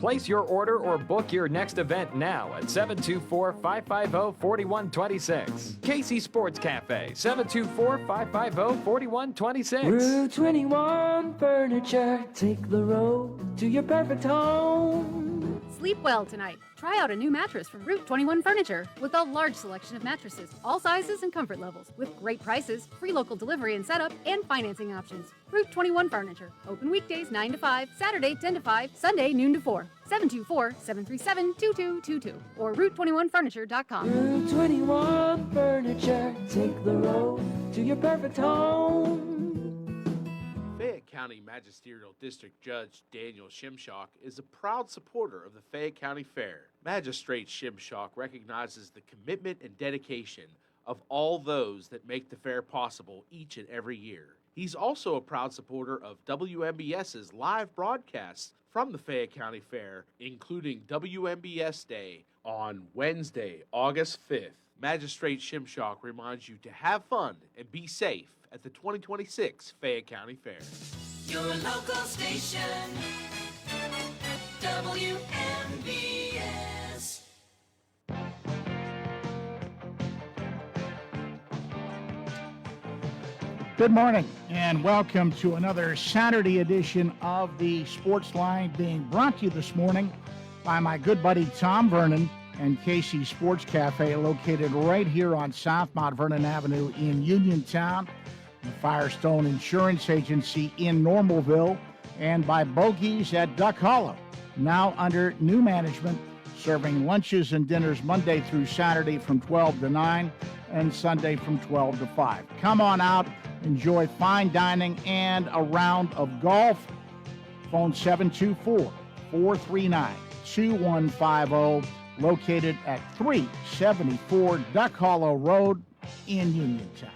Place your order or book your next event now at 724-550-4126. Casey Sports Cafe, 724-550-4126. Route 21 Furniture, take the road to your perfect home. Sleep well tonight. Try out a new mattress from Route 21 Furniture with a large selection of mattresses, all sizes and comfort levels, with great prices, free local delivery and setup, and financing options. Route 21 Furniture. Open weekdays 9 to 5, Saturday 10 to 5, Sunday noon to 4. 724-737-2222 or Route21Furniture.com. Route 21 Furniture, take the road to your perfect home. Fayette County Magisterial District Judge Daniel Shimshock is a proud supporter of the Fayette County Fair. Magistrate Shimshock recognizes the commitment and dedication of all those that make the fair possible each and every year. He's also a proud supporter of WMBS's live broadcasts from the Fayette County Fair, including WMBS Day on Wednesday, August 5th. Magistrate Shimshock reminds you to have fun and be safe at the 2026 Fayette County Fair. Your local station, WMBS. Good morning and welcome to another Saturday edition of the Sportsline, being brought to you this morning by my good buddy Tom Vernon and Casey Sports Cafe, located right here on South Mount Vernon Avenue in Uniontown, the Firestone Insurance Agency in Normalville, and by Bogies at Duck Hollow, now under new management, serving lunches and dinners Monday through Saturday from 12 to 9 and Sunday from 12 to 5. Come on out, enjoy fine dining and a round of golf. Phone 724-439-2150, located at 374 Duck Hollow Road in Uniontown.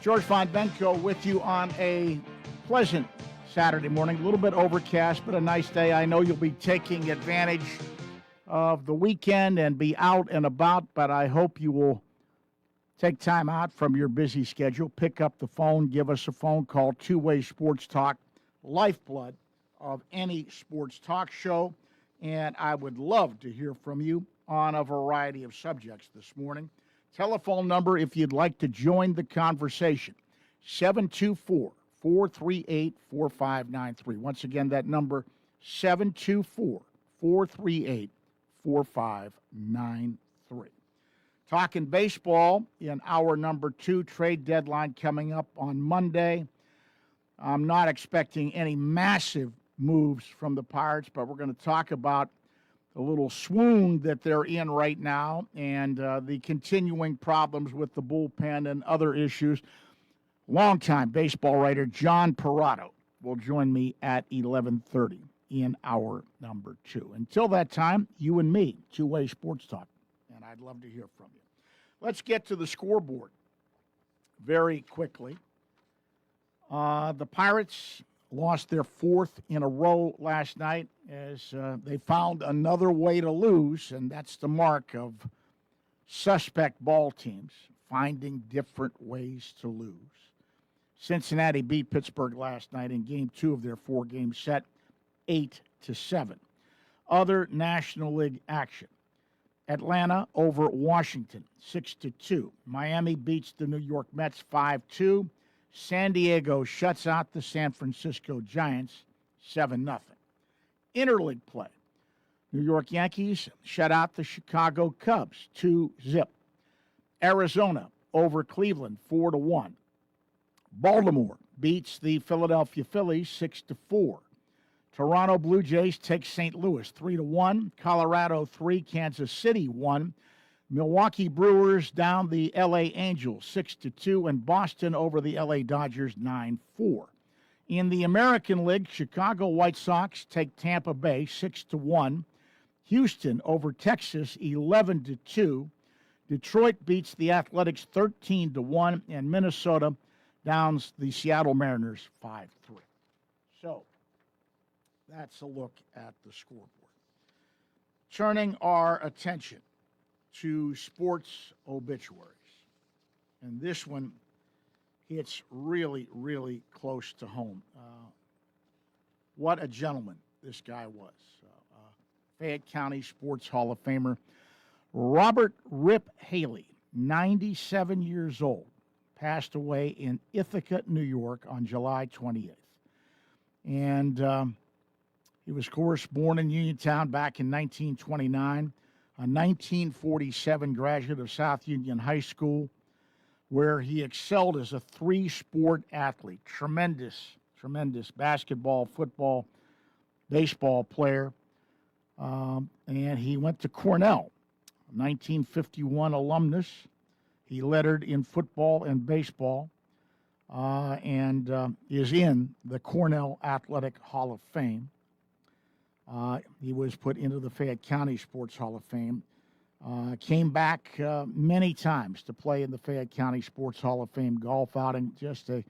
George Von Benko with you on a pleasant Saturday morning. A little bit overcast, but a nice day. I know you'll be taking advantage of the weekend and be out and about, but I hope you will take time out from your busy schedule. Pick up the phone, give us a phone call. Two-way sports talk, lifeblood of any sports talk show. And I would love to hear from you on a variety of subjects this morning. Telephone number if you'd like to join the conversation, 724-438-4593. Once again, that number, 724-438-4593. Talking baseball in hour number 2, trade deadline coming up on Monday. I'm not expecting any massive moves from the Pirates, but we're going to talk about a little swoon that they're in right now and the continuing problems with the bullpen and other issues. Longtime baseball writer John Parado will join me at 11:30 in hour number 2. Until that time, you and me, two-way sports talk, and I'd love to hear from you. Let's get to the scoreboard very quickly. The Pirates lost their 4th in a row last night as they found another way to lose, and that's the mark of suspect ball teams, finding different ways to lose. Cincinnati beat Pittsburgh last night in Game 2 of their 4-game set, 8-7. Other National League action. Atlanta over Washington, 6-2. Miami beats the New York Mets 5-2. San Diego shuts out the San Francisco Giants 7-0. Interleague play. New York Yankees shut out the Chicago Cubs 2-0. Arizona over Cleveland 4-1. Baltimore beats the Philadelphia Phillies 6-4. Toronto Blue Jays take St. Louis 3-1. Colorado 3, Kansas City 1. Milwaukee Brewers down the L.A. Angels 6-2, and Boston over the L.A. Dodgers 9-4. In the American League, Chicago White Sox take Tampa Bay 6-1. Houston over Texas 11-2. Detroit beats the Athletics 13-1, and Minnesota downs the Seattle Mariners 5-3. So that's a look at the scoreboard. Turning our attention to sports obituaries. And this one hits really, really close to home. What a gentleman this guy was. Fayette County Sports Hall of Famer Robert "Rip" Haley, 97 years old, passed away in Ithaca, New York on July 28th. And he was, of course, born in Uniontown back in 1929, a 1947 graduate of South Union High School, where he excelled as a three-sport athlete. Tremendous basketball, football, baseball player. And he went to Cornell, 1951 alumnus. He lettered in football and baseball, and is in the Cornell Athletic Hall of Fame. He was put into the Fayette County Sports Hall of Fame. Came back many times to play in the Fayette County Sports Hall of Fame golf outing. Just a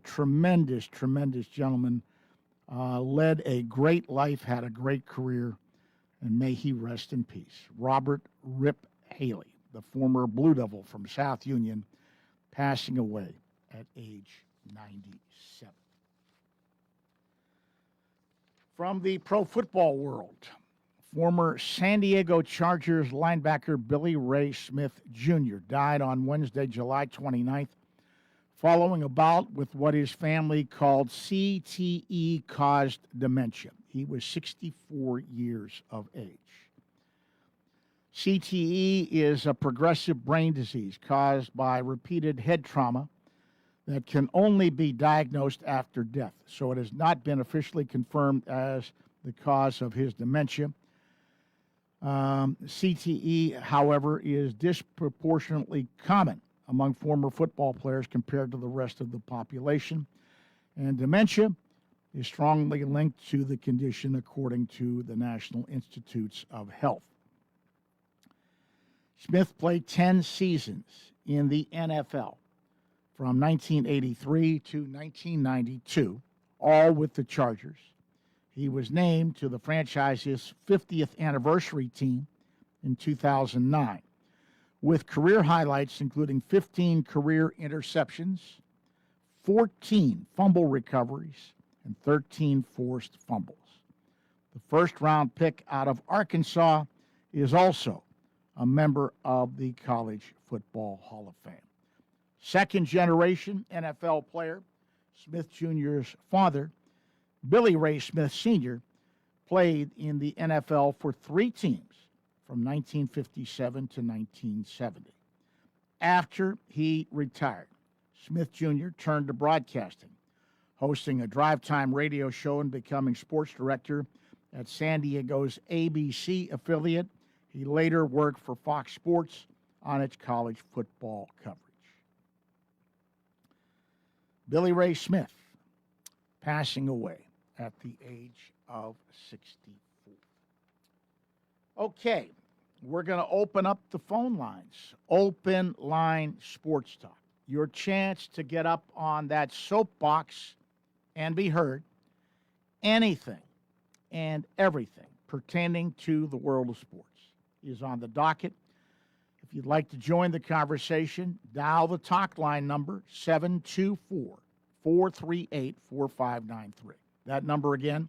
tremendous gentleman. Led a great life, had a great career, and may he rest in peace. Robert "Rip" Haley, the former Blue Devil from South Union, passing away at age 97. From the pro football world, former San Diego Chargers linebacker Billy Ray Smith Jr. died on Wednesday, July 29th, following a bout with what his family called CTE-caused dementia. He was 64 years of age. CTE is a progressive brain disease caused by repeated head trauma that can only be diagnosed after death. So it has not been officially confirmed as the cause of his dementia. CTE, however, is disproportionately common among former football players compared to the rest of the population. And dementia is strongly linked to the condition according to the National Institutes of Health. Smith played 10 seasons in the NFL from 1983 to 1992, all with the Chargers. He was named to the franchise's 50th anniversary team in 2009, with career highlights including 15 career interceptions, 14 fumble recoveries, and 13 forced fumbles. The first-round pick out of Arkansas is also a member of the College Football Hall of Fame. Second-generation NFL player, Smith Jr.'s father, Billy Ray Smith Sr., played in the NFL for 3 teams from 1957 to 1970. After he retired, Smith Jr. turned to broadcasting, hosting a drive-time radio show and becoming sports director at San Diego's ABC affiliate. He later worked for Fox Sports on its college football coverage. Billy Ray Smith, passing away at the age of 64. Okay, we're going to open up the phone lines. Open line sports talk. Your chance to get up on that soapbox and be heard. Anything and everything pertaining to the world of sports is on the docket. If you'd like to join the conversation, dial the talk line number 724-438-4593. That number again,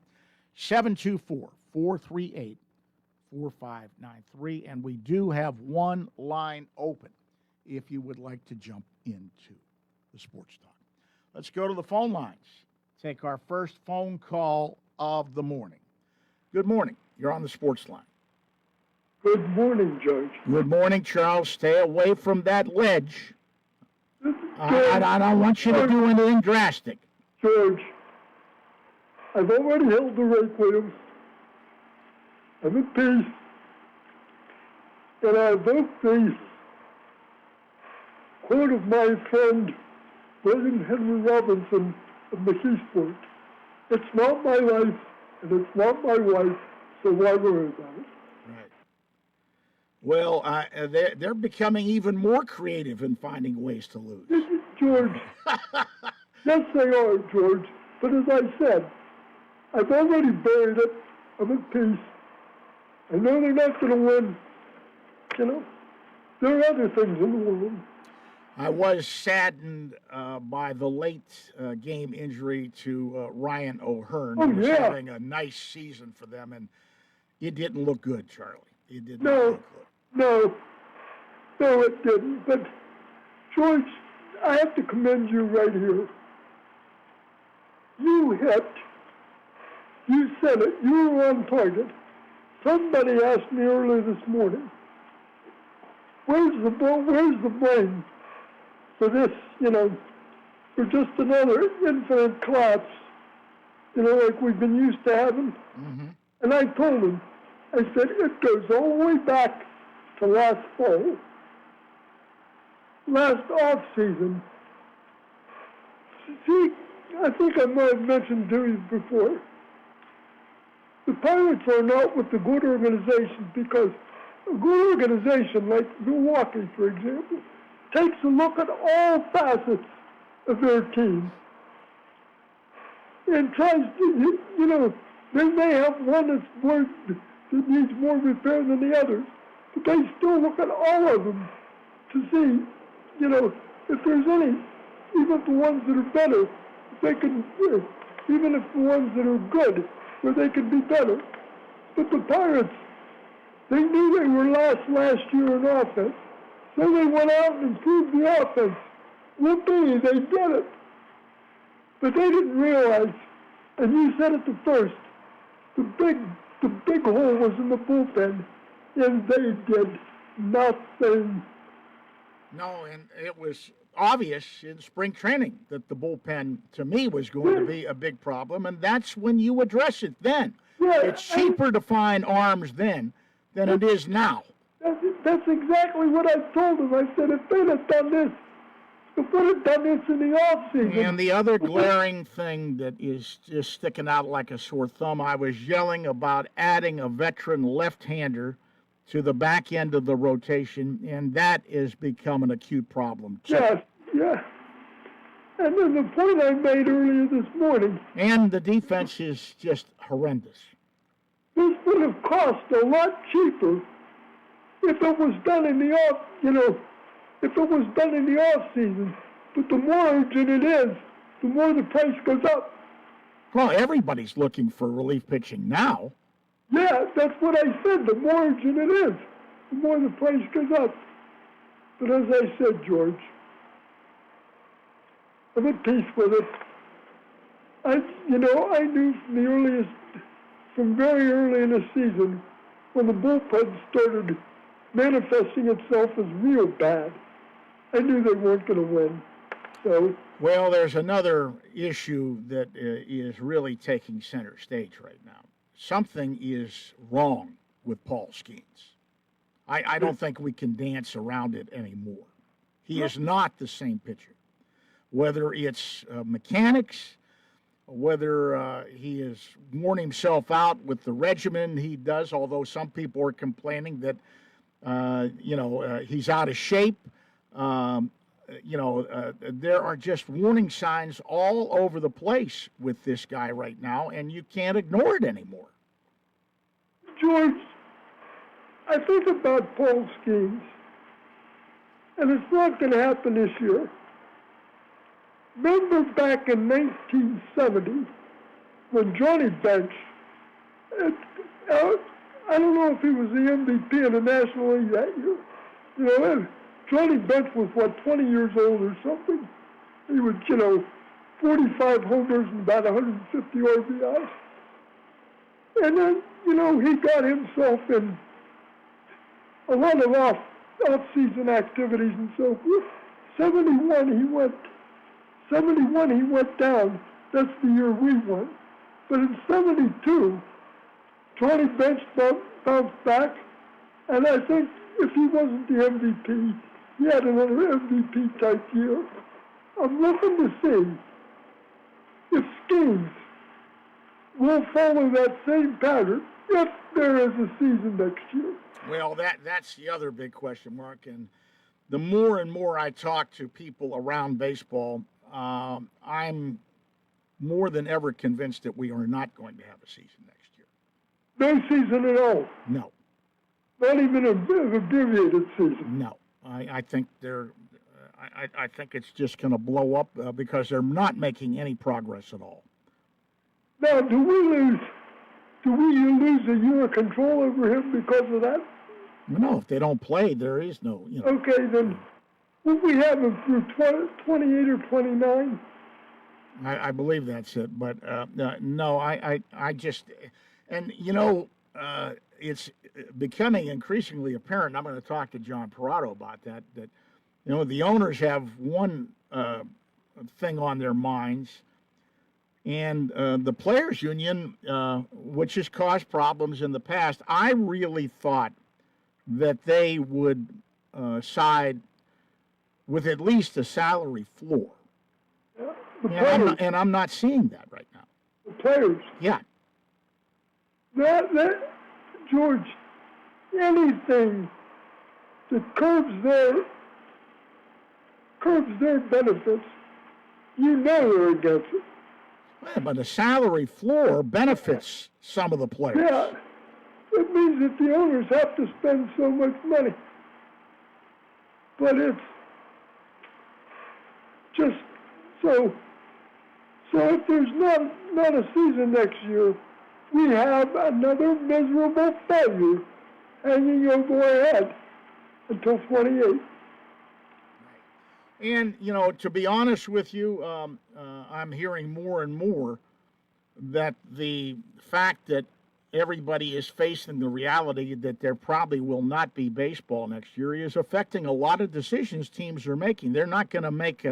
724-438-4593. And we do have one line open if you would like to jump into the sports talk. Let's go to the phone lines. Take our first phone call of the morning. Good morning. You're on the sports line. Good morning, George. Good morning, Charles. Stay away from that ledge. I don't want you to do anything drastic. George, I've already held the rake with him. I'm at peace. And I invoked the quote of my friend William Henry Robinson of McKeesport. It's not my life, and it's not my wife, so why worry about it? Right. Well, they're becoming even more creative in finding ways to lose. George, yes, they are, George. But as I said, I've already buried it. I'm at peace. I know they're not going to win. You know, there are other things in the world. I was saddened by the late game injury to Ryan O'Hearn, Oh, who was yeah. having a nice season for them, and it didn't look good, Charlie. It did not No, look good. no, it didn't. But George, I have to commend you right here. You said it, you were on target. Somebody asked me earlier this morning, where's the blame for this, for just another infinite collapse, like we've been used to having? Mm-hmm. And I told him, I said, it goes all the way back to last fall, last off-season. See, I think I might have mentioned to you before, the Pirates are not with the good organizations because a good organization like Milwaukee, for example, takes a look at all facets of their team and tries to, they may have one that needs more repair than the others, but they still look at all of them to see, if there's any, even the ones that are better, if they can, even if the ones that are good, where they could be better. But the Pirates, they knew they were last year in offense, so they went out and improved the offense. Whoopee, they did it. But they didn't realize, and you said it the first, the big hole was in the bullpen, and they did nothing. No, and it was obvious in spring training that the bullpen, to me, was going to be a big problem, and that's when you address it then. Yeah, It's cheaper to find arms then than it is now. That's exactly what I told them. I said, if they'd have done this, if they'd have done this in the offseason. And the other glaring thing that is just sticking out like a sore thumb, I was yelling about adding a veteran left-hander to the back end of the rotation, and that is become an acute problem, too. Yeah. And then the point I made earlier this morning, And the defense is just horrendous. this would have cost a lot cheaper if it was done in the off season. But the more urgent it is, the more the price goes up. Well, everybody's looking for relief pitching now. Yeah, that's what I said. The more urgent it is, the more the price goes up. But as I said, George, I'm at peace with it. I knew from very early in the season, when the bullpen started manifesting itself as real bad, I knew they weren't going to win. So. Well, there's another issue that is really taking center stage right now. Something is wrong with Paul Skeens. I don't think we can dance around it anymore. He is not the same pitcher. Whether it's mechanics, whether he has worn himself out with the regimen he does, although some people are complaining that, he's out of shape. There are just warning signs all over the place with this guy right now, and you can't ignore it anymore. George, I think about Paul Skeens, and it's not going to happen this year. Remember back in 1970 when Johnny Bench, I don't know if he was the MVP in the National League that year. Johnny Bench was, 20 years old or something? He was, 45 homers and about 150 RBIs. And then, he got himself in a lot of off-season activities and so forth. 71 he went down. That's the year we won. But in 72, Johnny Bench bounced back, and I think if he wasn't the MVP, he had another MVP type year. I'm looking to see if Skeens will follow that same pattern if there is a season next year. Well, that's the other big question mark, and the more and more I talk to people around baseball, I'm more than ever convinced that we are not going to have a season next year. No season at all? No. Not even an abbreviated season? No. I think I think it's just going to blow up because they're not making any progress at all. Now, do we lose a year of control over him because of that? No, if they don't play, there is no, Okay, then will we have him through 28 or 29? I believe that's it, but no, I just, and it's becoming increasingly apparent. I'm going to talk to John Parado about that. That the owners have one thing on their minds, and the players' union, which has caused problems in the past. I really thought that they would side with at least a salary floor. And I'm not seeing that right now. The players. Yeah. That George, anything that curbs their benefits, they're against it. Well, but a salary floor benefits some of the players. Yeah. It means that the owners have to spend so much money. But it's just so if there's not a season next year, we have another miserable failure hanging over our head until 28. And, to be honest with you, I'm hearing more and more that the fact that everybody is facing the reality that there probably will not be baseball next year is affecting a lot of decisions teams are making. They're not going to make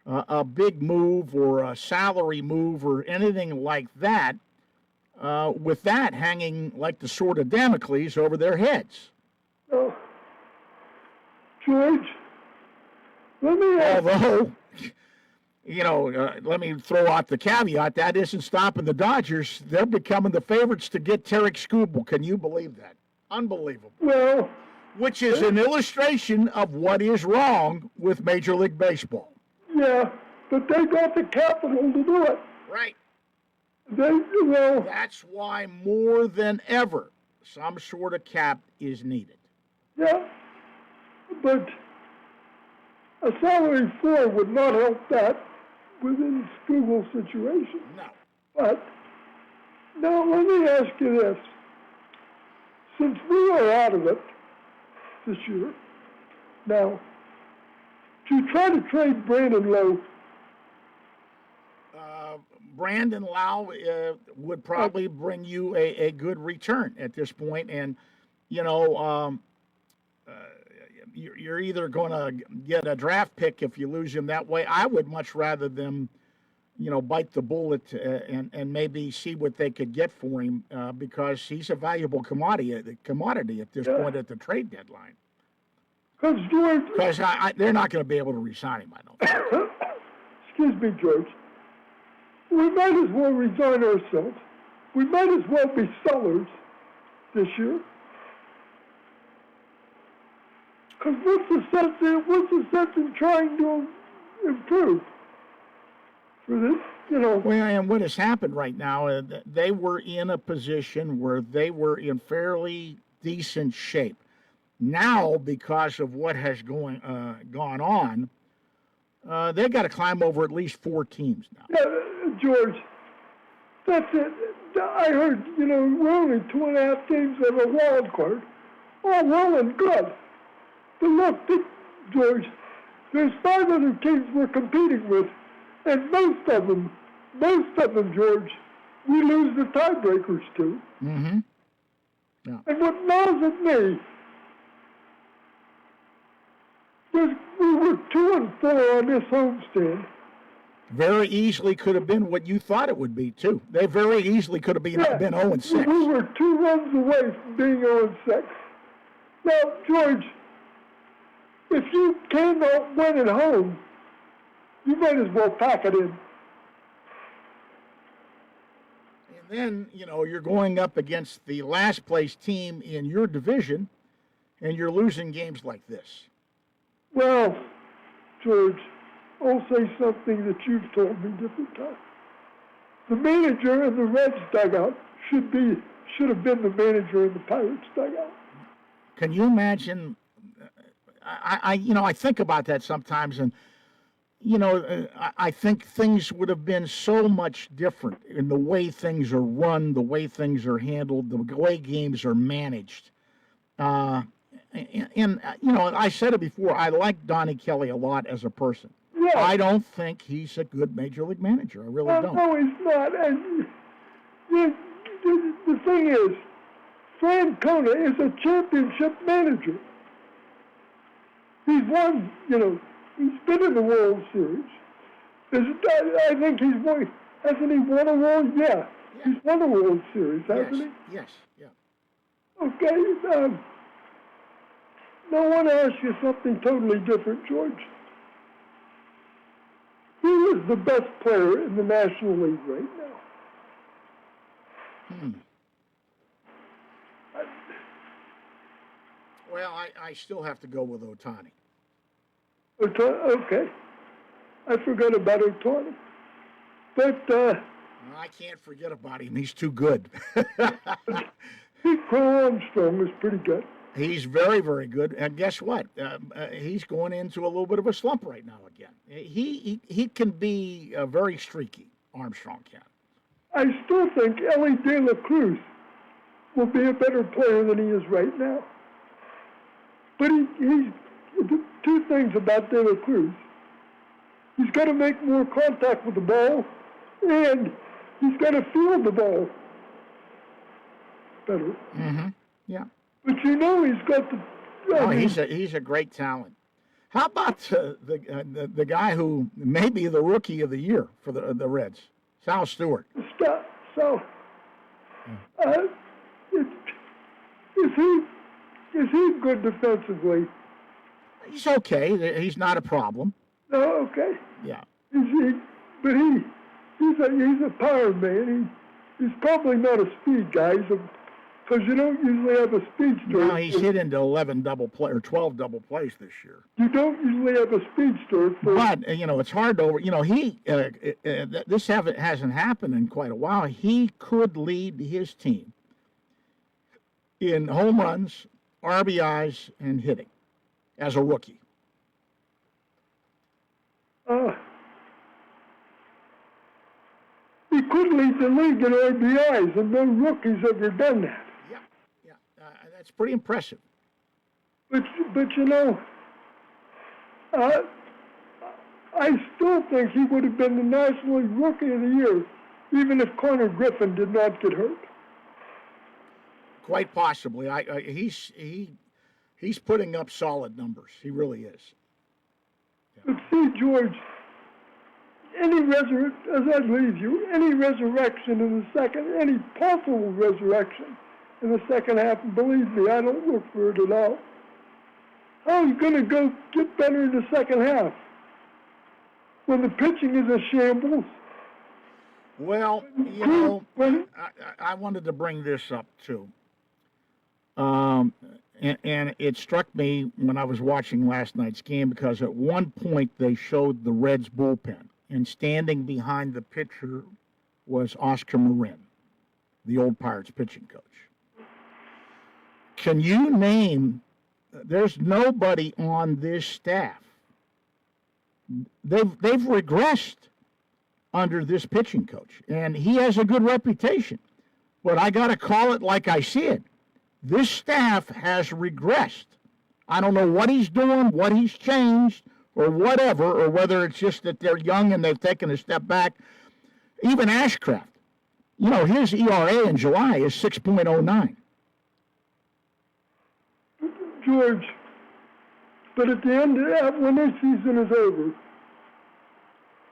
a big move or a salary move or anything like that with that hanging like the sword of Damocles over their heads. Oh, George, let me ask. Although, let me throw out the caveat, that isn't stopping the Dodgers. They're becoming the favorites to get Tarek Skubal. Can you believe that? Unbelievable. Well, which is an illustration of what is wrong with Major League Baseball. Yeah, but they got the capital to do it. Right. Well, that's why more than ever some sort of cap is needed. Yeah, but a salary floor would not help that within Skubal's situation. No. But now let me ask you this. Since we are out of it this year, now, to try to trade Brandon Lowe. Brandon Lau would probably bring you a good return at this point, and you're either going to get a draft pick if you lose him that way. I would much rather them, bite the bullet and maybe see what they could get for him because he's a valuable commodity at this point at the trade deadline. Because they're not going to be able to re-sign him, I don't think. Excuse me, George. We might as well resign ourselves. We might as well be sellers this year. Because what's the sense in trying to improve for this, Well, and what has happened right now, they were in a position where they were in fairly decent shape. Now, because of what has gone on, they've got to climb over at least 4 teams now. Yeah, George, that's it. I heard, we're only 2.5 games of a wild card. Oh, well and good. But look, George, there's 5 other teams we're competing with, and most of them, George, we lose the tiebreakers to. Mm-hmm. Yeah. And what gnaws at me was we were 2-4 on this homestand. Very easily could have been what you thought it would be, too. They very easily could have been 0-6. We were 2 runs away from being 0-6. Now, George, if you cannot win at home, you might as well pack it in. And then, you're going up against the last place team in your division, and you're losing games like this. Well, George, I'll say something that you've told me different times. The manager in the Reds dugout should have been the manager in the Pirates dugout. Can you imagine I think about that sometimes, and I think things would have been so much different in the way things are run, the way things are handled, the way games are managed. I said it before, I like Donnie Kelly a lot as a person. Yeah. I don't think he's a good major league manager. I really don't. No, he's not. And the thing is, Francona is a championship manager. He's won, he's been in the World Series. I think he's won. Hasn't he won a World? Yeah. He's won a World Series, hasn't he? Yes, yeah. Okay. Now I want to ask you something totally different, George. Who is the best player in the National League right now? Well, I still have to go with Ohtani. Okay. I forgot about Ohtani. But I can't forget about him. He's too good. Crow Armstrong is pretty good. He's very, very good. And guess what? He's going into a little bit of a slump right now again. He can be very streaky, Armstrong can. I still think Ellie De La Cruz will be a better player than he is right now. But he's two things about De La Cruz. He's got to make more contact with the ball, and he's got to field the ball better. Mm-hmm. Yeah. But he's got the. He's a great talent. How about the guy who may be the rookie of the year for the Reds, Sal Stewart? Is he good defensively? He's okay. He's not a problem. No, okay. Yeah. But he's a power man. He's probably not a speed guy. Because you don't usually have a speedster. No, he's hit into 12 double plays this year. You don't usually have a speedster. But it's hard to this hasn't happened in quite a while. He could lead his team in home runs, RBIs, and hitting as a rookie. He could lead the league in RBIs, and no rookie's ever done that. That's pretty impressive. But I still think he would have been the National League Rookie of the Year, even if Connor Griffin did not get hurt. Quite possibly. He's putting up solid numbers. He really is. Yeah. But see, George, any resurrection in the second, any possible resurrection in the second half, and believe me, I don't look for it at all. How are you going to go get better in the second half when the pitching is a shambles? Well, I wanted to bring this up too. And it struck me when I was watching last night's game because at one point they showed the Reds bullpen, and standing behind the pitcher was Oscar Marin, the old Pirates pitching coach. Can you name, there's nobody on this staff. They've regressed under this pitching coach, and he has a good reputation. But I got to call it like I see it. This staff has regressed. I don't know what he's doing, what he's changed, or whatever, or whether it's just that they're young and they've taken a step back. Even Ashcraft, his ERA in July is 6.09. George, but at the end of that, when this season is over,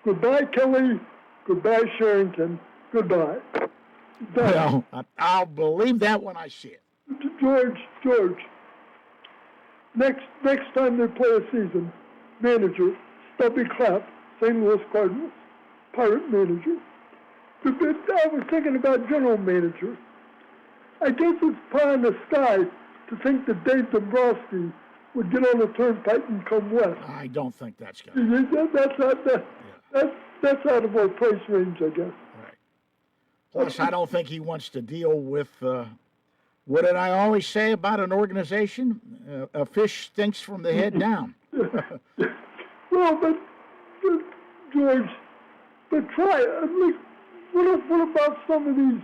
goodbye, Kelly, goodbye, Sherrington, goodbye. Well, I'll believe that when I see it. George, next time they play a season, manager, Stubby Clapp, St. Louis Cardinals, Pirate manager. I was thinking about general manager. I guess it's pie in the sky to think that Dave Dombrowski would get on the turnpike and come west. I don't think that's going to. That's out of our price range, I guess. Right. Plus, I don't think he wants to deal with What did I always say about an organization? A fish stinks from the head down. Well, but George, but try at least. What about some of these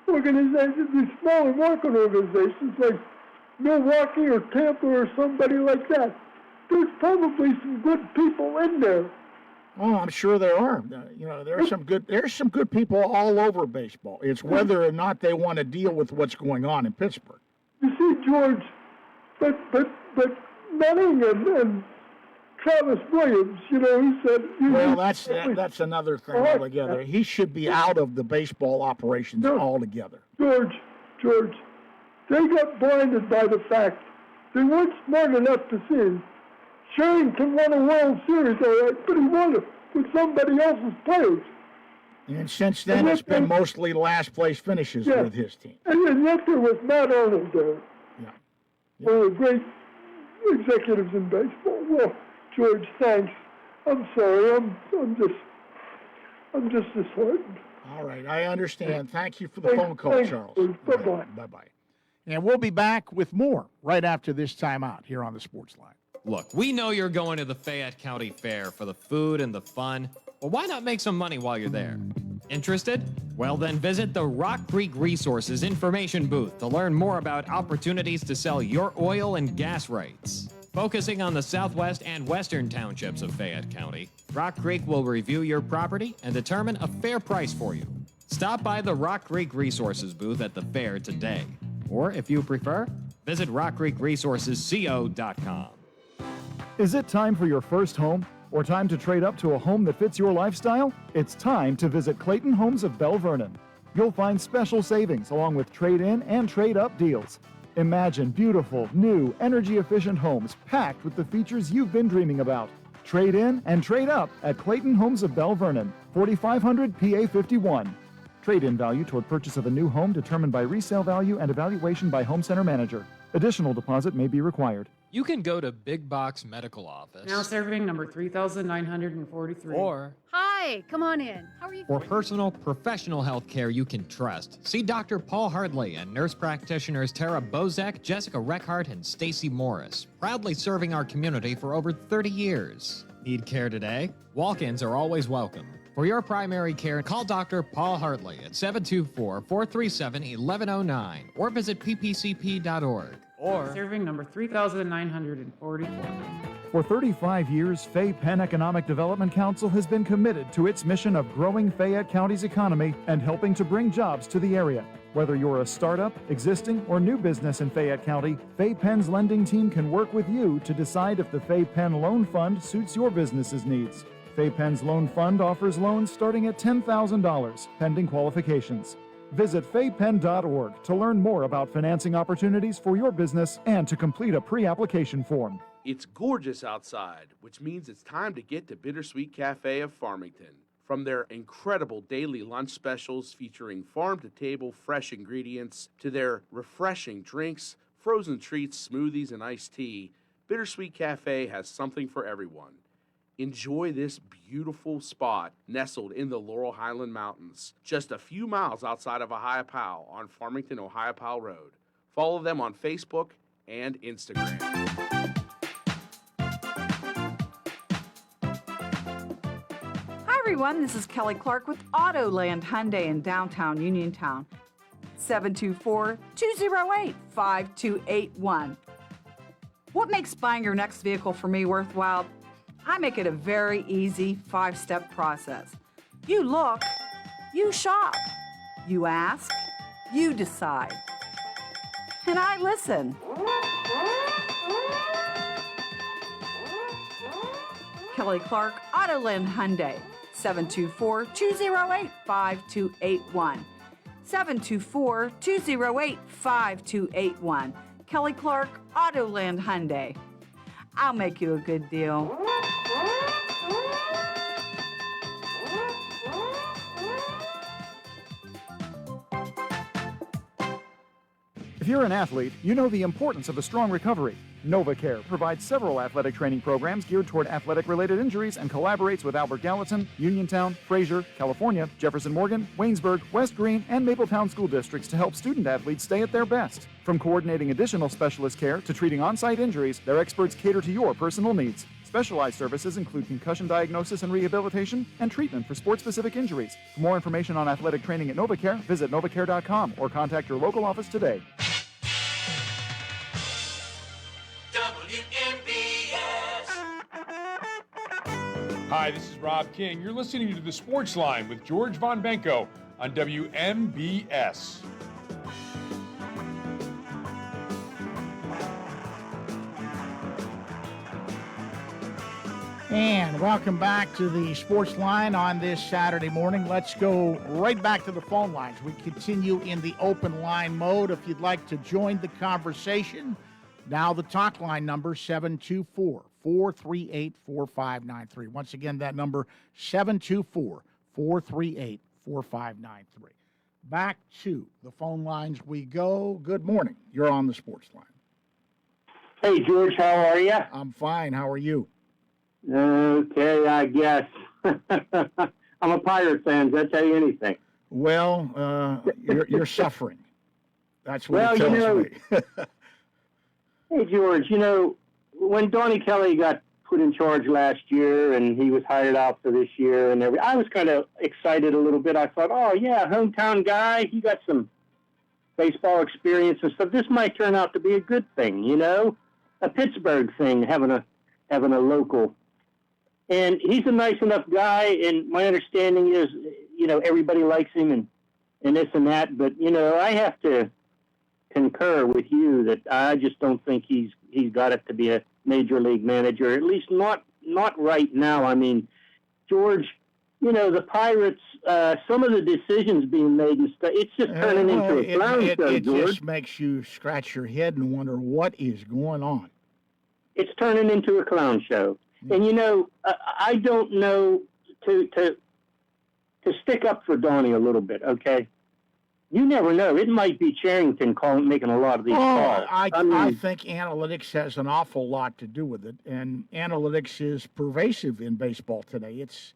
organizations, these smaller market organizations like Milwaukee or Tampa or somebody like that? There's probably some good people in there. Oh, I'm sure there are. There's some good people all over baseball. It's whether or not they want to deal with what's going on in Pittsburgh. You see, George, but Manning and Travis Williams, he said. Well, that's another thing altogether. He should be out of the baseball operations altogether. George, they got blinded by the fact they weren't smart enough to see Sherrington won a World Series, all right, but he won it with somebody else's players. And since then, it's been mostly last place finishes with his team. And yet there was Matt Arnold there. Yeah. One of the great executives in baseball. Well, George, thanks. I'm sorry. I'm just disheartened. All right, I understand. Thank you for the phone call, thanks, Charles. Bye-bye. Bye-bye. And we'll be back with more right after this timeout here on the Sportsline. Look, we know you're going to the Fayette County Fair for the food and the fun. Well, why not make some money while you're there? Interested? Well, then visit the Rock Creek Resources information booth to learn more about opportunities to sell your oil and gas rates. Focusing on the southwest and western townships of Fayette County, Rock Creek will review your property and determine a fair price for you. Stop by the Rock Creek Resources booth at the fair today. Or, if you prefer, visit rockcreekresourcesco.com. Is it time for your first home? Or time to trade up to a home that fits your lifestyle? It's time to visit Clayton Homes of Bell Vernon. You'll find special savings along with trade-in and trade-up deals. Imagine beautiful, new, energy-efficient homes packed with the features you've been dreaming about. Trade in and trade up at Clayton Homes of Bell Vernon, 4500 PA 51. Trade-in value toward purchase of a new home determined by resale value and evaluation by home center manager. Additional deposit may be required. You can go to Big Box Medical Office. Now serving number 3,943. Or Hi, come on in. How are you? For personal, professional health care you can trust, see Dr. Paul Hardley and nurse practitioners Tara Bozek, Jessica Reckhart, and Stacy Morris, proudly serving our community for over 30 years. Need care today? Walk-ins are always welcome. For your primary care, call Dr. Paul Hartley at 724-437-1109 or visit ppcp.org. or Serving number 3,944. For 35 years, Fay Penn Economic Development Council has been committed to its mission of growing Fayette County's economy and helping to bring jobs to the area. Whether you're a startup, existing, or new business in Fayette County, Fay Penn's lending team can work with you to decide if the Fay Penn Loan Fund suits your business's needs. Fay Penn's Loan Fund offers loans starting at $10,000, pending qualifications. Visit faypenn.org to learn more about financing opportunities for your business and to complete a pre-application form. It's gorgeous outside, which means it's time to get to Bittersweet Cafe of Farmington. From their incredible daily lunch specials featuring farm-to-table fresh ingredients to their refreshing drinks, frozen treats, smoothies, and iced tea, Bittersweet Cafe has something for everyone. Enjoy this beautiful spot nestled in the Laurel Highland Mountains, just a few miles outside of Ohiopyle on Farmington, Ohiopyle Road. Follow them on Facebook and Instagram. Hi everyone, this is Kelly Clark with Autoland Hyundai in downtown Uniontown. 724-208-5281. What makes buying your next vehicle for me worthwhile? I make it a very easy 5-step process. You look, you shop, you ask, you decide. And I listen. Kelly Clark, Autoland Hyundai, 724-208-5281. 724-208-5281. Kelly Clark, Autoland Hyundai. I'll make you a good deal. If you're an athlete, you know the importance of a strong recovery. NovaCare provides several athletic training programs geared toward athletic-related injuries and collaborates with Albert Gallatin, Uniontown, Fraser, California, Jefferson Morgan, Waynesburg, West Green, and Mapletown school districts to help student athletes stay at their best. From coordinating additional specialist care to treating on-site injuries, their experts cater to your personal needs. Specialized services include concussion diagnosis and rehabilitation and treatment for sports-specific injuries. For more information on athletic training at NovaCare, visit novacare.com or contact your local office today. Hi, this is Rob King. You're listening to the Sportsline with George Von Benko on WMBS. And welcome back to the Sports Line on this Saturday morning. Let's go right back to the phone lines. We continue in the open line mode. If you'd like to join the conversation, now the talk line number 724-438-4593. Once again, that number 724-438-4593. Back to the phone lines we go. Good morning. You're on the Sports Line. Hey, George, how are you? I'm fine. How are you? Okay, I guess. I'm a Pirate fan. Does that tell you anything? Well, you're suffering. That's what it tells me. Hey, George, when Donnie Kelly got put in charge last year and he was hired out for this year and I was kind of excited a little bit. I thought, oh, yeah, hometown guy. He got some baseball experience and stuff. This might turn out to be a good thing, a Pittsburgh thing, having a local. And he's a nice enough guy, and my understanding is, everybody likes him and this and that. But, I have to concur with you that I just don't think he's got it to be a major league manager, at least not right now. I mean, George, the Pirates, some of the decisions being made and stuff, it's just turning into a clown show, It George. just makes you scratch your head and wonder what is going on. It's turning into a clown show. And, I don't know to stick up for Donnie a little bit, okay? You never know. It might be Charrington making a lot of these calls. I think analytics has an awful lot to do with it, and analytics is pervasive in baseball today. It's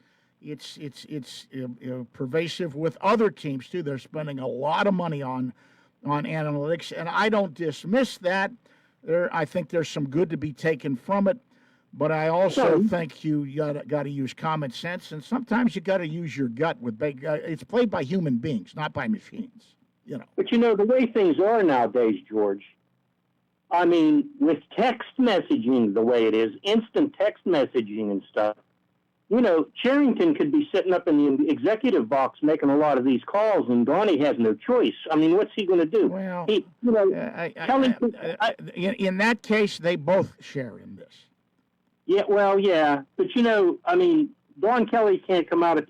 pervasive with other teams, too. They're spending a lot of money on analytics, and I don't dismiss that. I think there's some good to be taken from it. But I also think you got to use common sense, and sometimes you got to use your gut. It's played by human beings, not by machines. But the way things are nowadays, George. I mean, with text messaging the way it is, instant text messaging and stuff. Charrington could be sitting up in the executive box making a lot of these calls, and Donnie has no choice. I mean, what's he going to do? Well, in that case, they both share in this. Yeah, well, yeah, but Don Kelly can't come out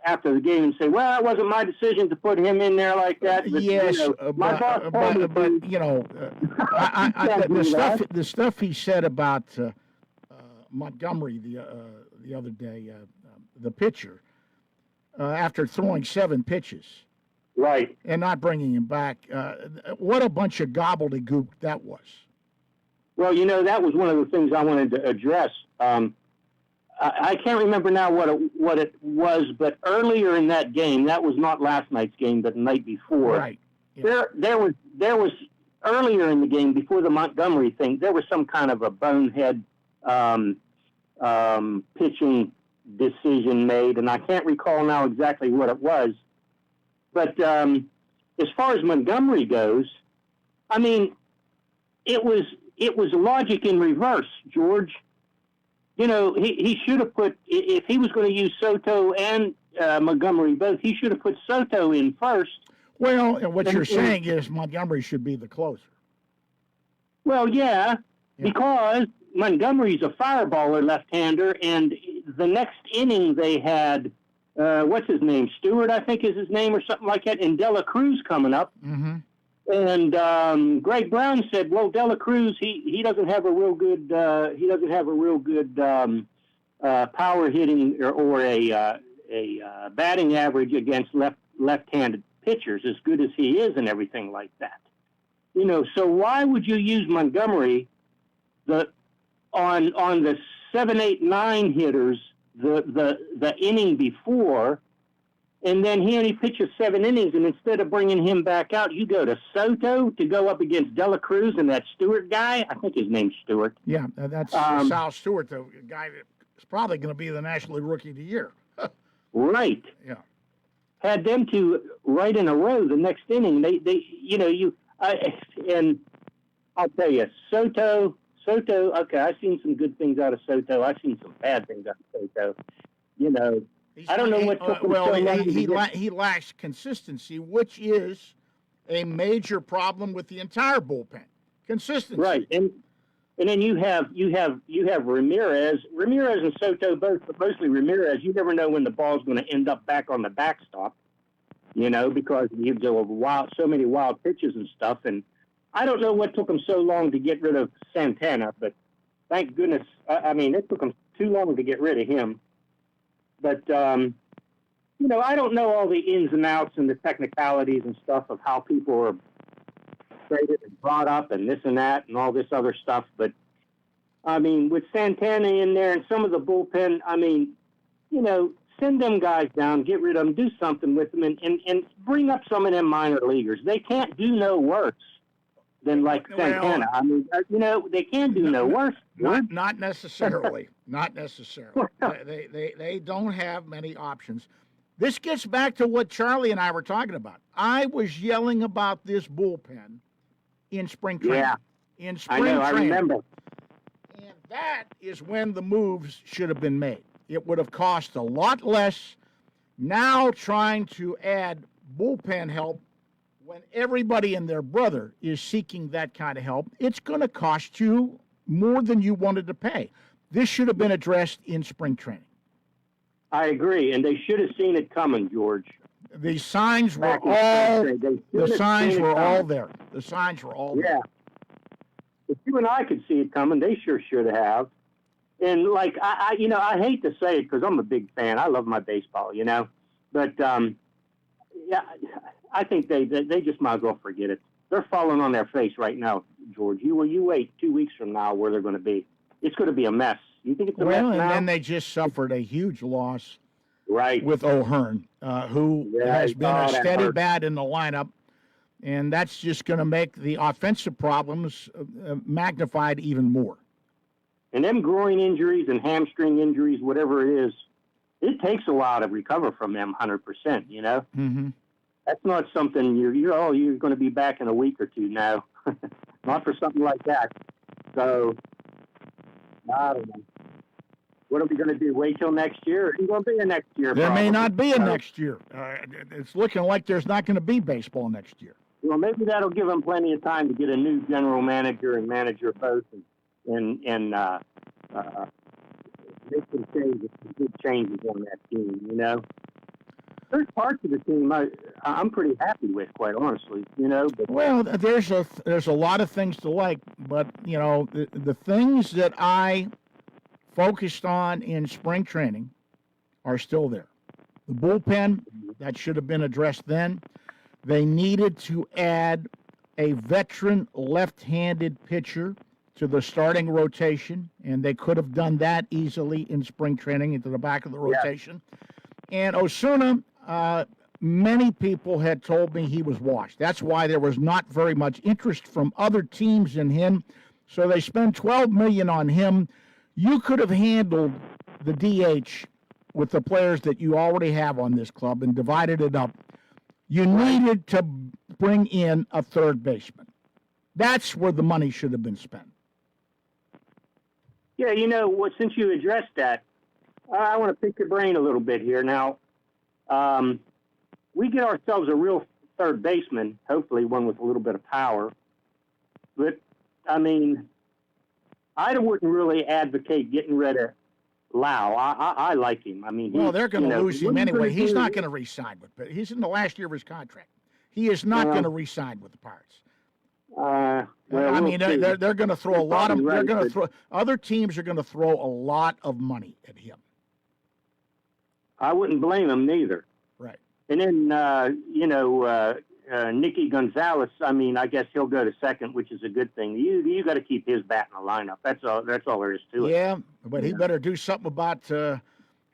after the game and say, "Well, that wasn't my decision to put him in there like that." But, yes, my boss told me the stuff he said about Montgomery the other day, the pitcher, after throwing 7 pitches, right, and not bringing him back, what a bunch of gobbledygook that was. Well, that was one of the things I wanted to address. I can't remember now what it was, but earlier in that game, that was not last night's game, but the night before. Right. Yeah. There was earlier in the game before the Montgomery thing. There was some kind of a bonehead pitching decision made, and I can't recall now exactly what it was. But as far as Montgomery goes, I mean, it was logic in reverse, George. He should have put, if he was going to use Soto and Montgomery both, he should have put Soto in first. Well, what you're saying is Montgomery should be the closer. Well, yeah, because Montgomery's a fireballer left-hander, and the next inning they had, what's his name, Stewart, I think is his name, or something like that, and Dela Cruz coming up. Mm-hmm. And Greg Brown said, "Well, Dela Cruz, he doesn't have a real good power hitting or a batting average against left-handed pitchers, as good as he is, and everything like that. So why would you use Montgomery on the 7, 8, 9 hitters the inning before?" and then he only pitches 7 innings, and instead of bringing him back out, you go to Soto to go up against Dela Cruz and that Stewart guy. I think his name's Stewart. Yeah, that's Sal Stewart, the guy that's probably going to be the National League Rookie of the Year. Right. Yeah. Had them two right in a row the next inning. And I'll tell you, Soto, okay, I've seen some good things out of Soto. I've seen some bad things out of Soto. I don't know what took him so long. He lacks consistency, which is a major problem with the entire bullpen. Consistency. Right. And then you have Ramirez and Soto both, but mostly Ramirez. You never know when the ball's going to end up back on the backstop, because you go so many wild pitches and stuff. And I don't know what took them so long to get rid of Santana, but thank goodness. It took them too long to get rid of him. But I don't know all the ins and outs and the technicalities and stuff of how people are traded and brought up and this and that and all this other stuff. But, with Santana in there and some of the bullpen, send them guys down, get rid of them, do something with them, and bring up some of them minor leaguers. They can't do no worse than like Santana. They can do no worse. Not necessarily. Not necessarily. They don't have many options. This gets back to what Charlie and I were talking about. I was yelling about this bullpen in spring training. Yeah, in spring training. I remember. And that is when the moves should have been made. It would have cost a lot less. Now trying to add bullpen help when everybody and their brother is seeking that kind of help, it's going to cost you more than you wanted to pay. This should have been addressed in spring training. I agree, and they should have seen it coming, George. The signs were all there. The signs were all there. Yeah. If you and I could see it coming, they sure should have. And I hate to say it because I'm a big fan. I love my baseball, but I think they just might as well forget it. They're falling on their face right now, George. You wait 2 weeks from now where they're going to be. It's going to be a mess. You think it's a mess now? And then they just suffered a huge loss, right, with O'Hearn, who has been a steady bat in the lineup, and that's just going to make the offensive problems magnified even more. And them groin injuries and hamstring injuries, whatever it is, it takes a while to recover from them 100%, Mm-hmm. That's not something you're going to be back in a week or two now. Not for something like that. So, I don't know. What are we going to do? Wait till next year? Or are you going to be a next year? There may not be a next year. It's looking like there's not going to be baseball next year. Well, maybe that'll give them plenty of time to get a new general manager and manager both and make some changes, some good changes on that team, There's parts of the team I'm pretty happy with, quite honestly, But, well, there's a lot of things to like, but, the things that I focused on in spring training are still there. The bullpen, that should have been addressed then. They needed to add a veteran left-handed pitcher to the starting rotation, and they could have done that easily in spring training into the back of the rotation. Yeah. And Osuna, many people had told me he was washed. That's why there was not very much interest from other teams in him. So they spent $12 million on him. You could have handled the DH with the players that you already have on this club and divided it up. You needed to bring in a third baseman. That's where the money should have been spent. Yeah, since you addressed that, I want to pick your brain a little bit here. Now, we get ourselves a real third baseman, hopefully one with a little bit of power. But, I wouldn't really advocate getting rid of Lau. I like him. Well, they're going to lose him anyway. He's not going to re-sign with. He's in the last year of his contract. He is not going to re-sign with the Pirates. They're going to throw a lot of. They're going to throw. Other teams are going to throw a lot of money at him. I wouldn't blame him neither. Right. And then Nicky Gonzalez. I guess he'll go to second, which is a good thing. You got to keep his bat in the lineup. That's all there is to it. Yeah, but he better do something about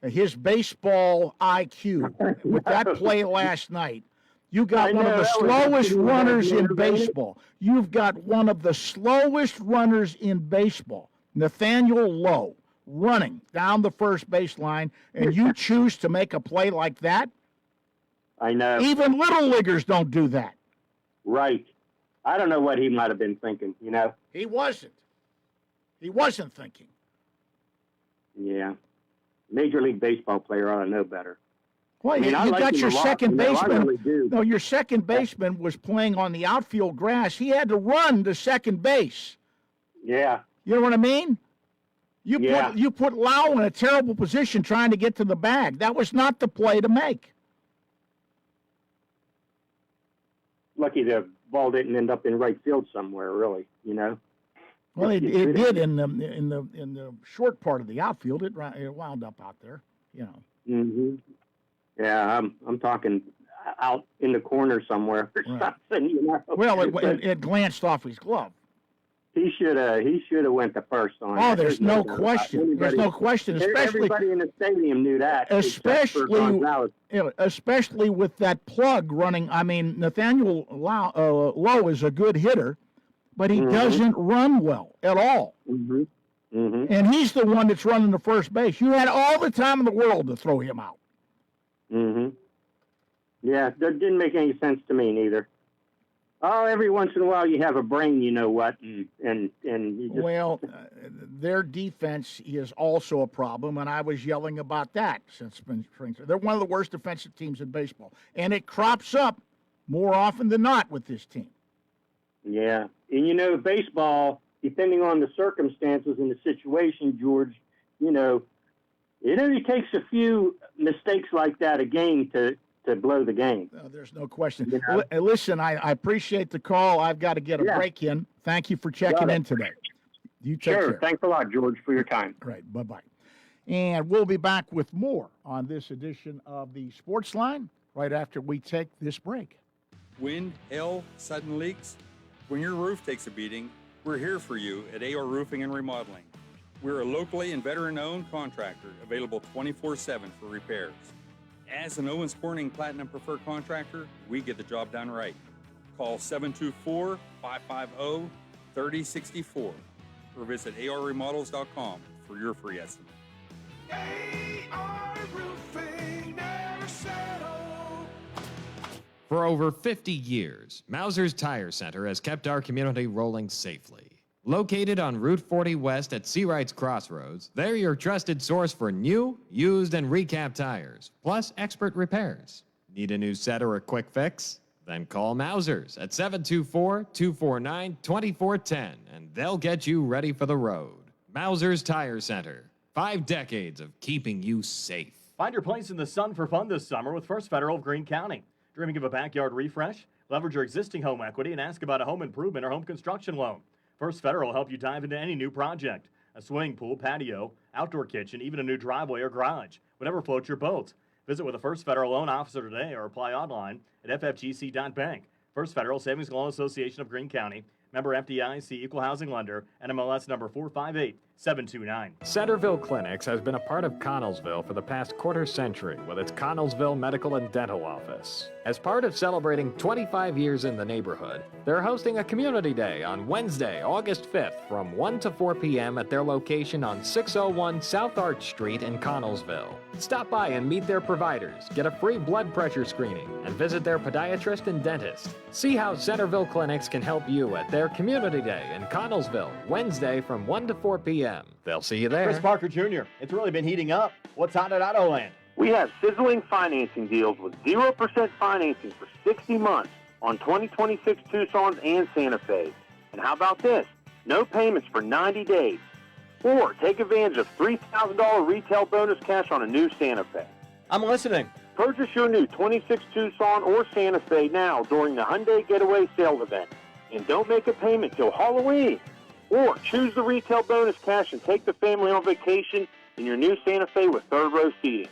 his baseball IQ with that play last night. You got one of the slowest runners in baseball. You've got one of the slowest runners in baseball, Nathaniel Lowe, running down the first baseline, and you choose to make a play like that? I know. Even little leaguers don't do that. Right. I don't know what he might have been thinking, you know? He wasn't. He wasn't thinking. Yeah. Major League Baseball player ought to know better. Well, I mean, I you like got him your a lot, second you know, I baseman. really do. No, your second baseman was playing on the outfield grass. He had to run to second base. Yeah. You know what I mean? Yeah. You put Lau in a terrible position trying to get to the bag. That was not the play to make. Lucky the ball didn't end up in right field somewhere, really, you know? Well, it did in the short part of the outfield. It wound up out there, you know. Mm-hmm. Yeah, I'm talking out in the corner somewhere or something, you know. Well, it glanced off his glove. He should have went to first on Oh, that. there's no question. There's no question. Especially everybody in the stadium knew that. Especially with that plug running. I mean, Nathaniel Lowe is a good hitter, but he doesn't run well at all. Mm-hmm. Mm-hmm. And he's the one that's running the first base. You had all the time in the world to throw him out. Mm-hmm. Yeah, that didn't make any sense to me neither. Oh, every once in a while you have a brain, you know what, and you just... Well, their defense is also a problem, and I was yelling about that since spring. They're one of the worst defensive teams in baseball, and it crops up more often than not with this team. Yeah, and you know, baseball, depending on the circumstances and the situation, George, you know, it only takes a few mistakes like that a game to blow the game. There's no question. You know? Listen, I appreciate the call. I've got to get a break in. Thank you for checking in today. You take care. Thanks a lot, George, for your time. All right, bye-bye. And we'll be back with more on this edition of the Sports Line right after we take this break. Wind, hail, sudden leaks. When your roof takes a beating, we're here for you at AR Roofing and Remodeling. We're a locally and veteran-owned contractor available 24/7 for repairs. As an Owens Corning Platinum Preferred Contractor, we get the job done right. Call 724-550-3064 or visit arremodels.com for your free estimate. AR Roofing, never settle. For over 50 years, Mauser's Tire Center has kept our community rolling safely. Located on Route 40 West at Seawrights Crossroads, they're your trusted source for new, used, and recap tires, plus expert repairs. Need a new set or a quick fix? Then call Mauser's at 724-249-2410, and they'll get you ready for the road. Mauser's Tire Center. 5 decades of keeping you safe. Find your place in the sun for fun this summer with First Federal of Greene County. Dreaming of a backyard refresh? Leverage your existing home equity and ask about a home improvement or home construction loan. First Federal will help you dive into any new project. A swimming pool, patio, outdoor kitchen, even a new driveway or garage. Whatever floats your boat. Visit with a First Federal loan officer today or apply online at ffgc.bank. First Federal Savings and Loan Association of Greene County. Member FDIC, Equal Housing Lender, NMLS number 458729. Centerville Clinics has been a part of Connellsville for the past quarter century with its Connellsville Medical and Dental Office. As part of celebrating 25 years in the neighborhood, they're hosting a Community Day on Wednesday, August 5th from 1 to 4 p.m. at their location on 601 South Arch Street in Connellsville. Stop by and meet their providers, get a free blood pressure screening, and visit their podiatrist and dentist. See how Centerville Clinics can help you at their Community Day in Connellsville, Wednesday from 1 to 4 p.m. They'll see you there. Chris Parker Jr., it's really been heating up. What's hot at Autoland? We have sizzling financing deals with 0% financing for 60 months on 2026 Tucsons and Santa Fe. And how about this? No payments for 90 days. Or take advantage of $3,000 retail bonus cash on a new Santa Fe. I'm listening. Purchase your new 26 Tucson or Santa Fe now during the Hyundai Getaway Sales Event. And don't make a payment till Halloween. Or choose the retail bonus cash and take the family on vacation in your new Santa Fe with third row seating.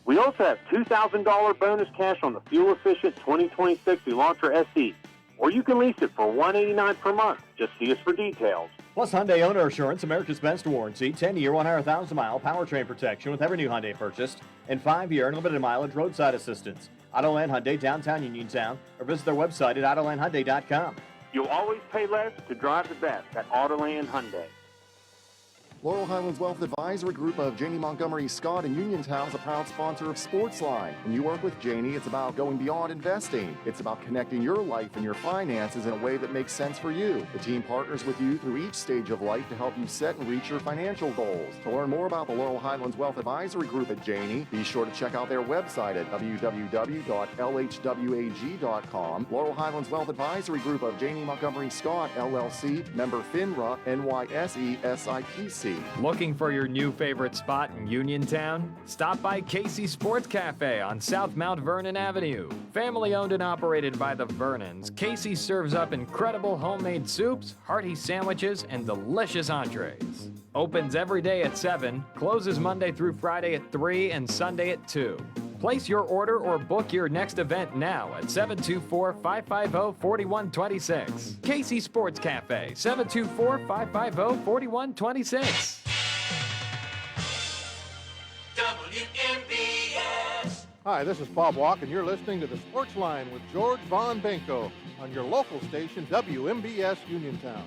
We also have $2,000 bonus cash on the fuel-efficient 2026 Elantra SE. or you can lease it for $189 per month. Just see us for details. Plus Hyundai Owner Assurance, America's Best Warranty, 10-year, 100,000-mile powertrain protection with every new Hyundai purchased, and 5-year unlimited mileage roadside assistance. Autoland Hyundai, downtown Uniontown, or visit their website at AutolandHyundai.com. You'll always pay less to drive the best at Autoland Hyundai. Laurel Highlands Wealth Advisory Group of Janie Montgomery Scott in Uniontown is a proud sponsor of Sportsline. When you work with Janie, it's about going beyond investing. It's about connecting your life and your finances in a way that makes sense for you. The team partners with you through each stage of life to help you set and reach your financial goals. To learn more about the Laurel Highlands Wealth Advisory Group at Janie, be sure to check out their website at www.lhwag.com. Laurel Highlands Wealth Advisory Group of Janie Montgomery Scott, LLC, member FINRA, NYSE, SIPC. Looking for your new favorite spot in Uniontown? Stop by Casey's Sports Cafe on South Mount Vernon Avenue. Family owned and operated by the Vernons, Casey serves up incredible homemade soups, hearty sandwiches, and delicious entrees. Opens every day at 7, closes Monday through Friday at 3, and Sunday at 2. Place your order or book your next event now at 724-550-4126. Casey Sports Cafe, 724-550-4126. WMBS. Hi, this is Bob Walk, and you're listening to the Sportsline with George Von Benko on your local station, WMBS Uniontown.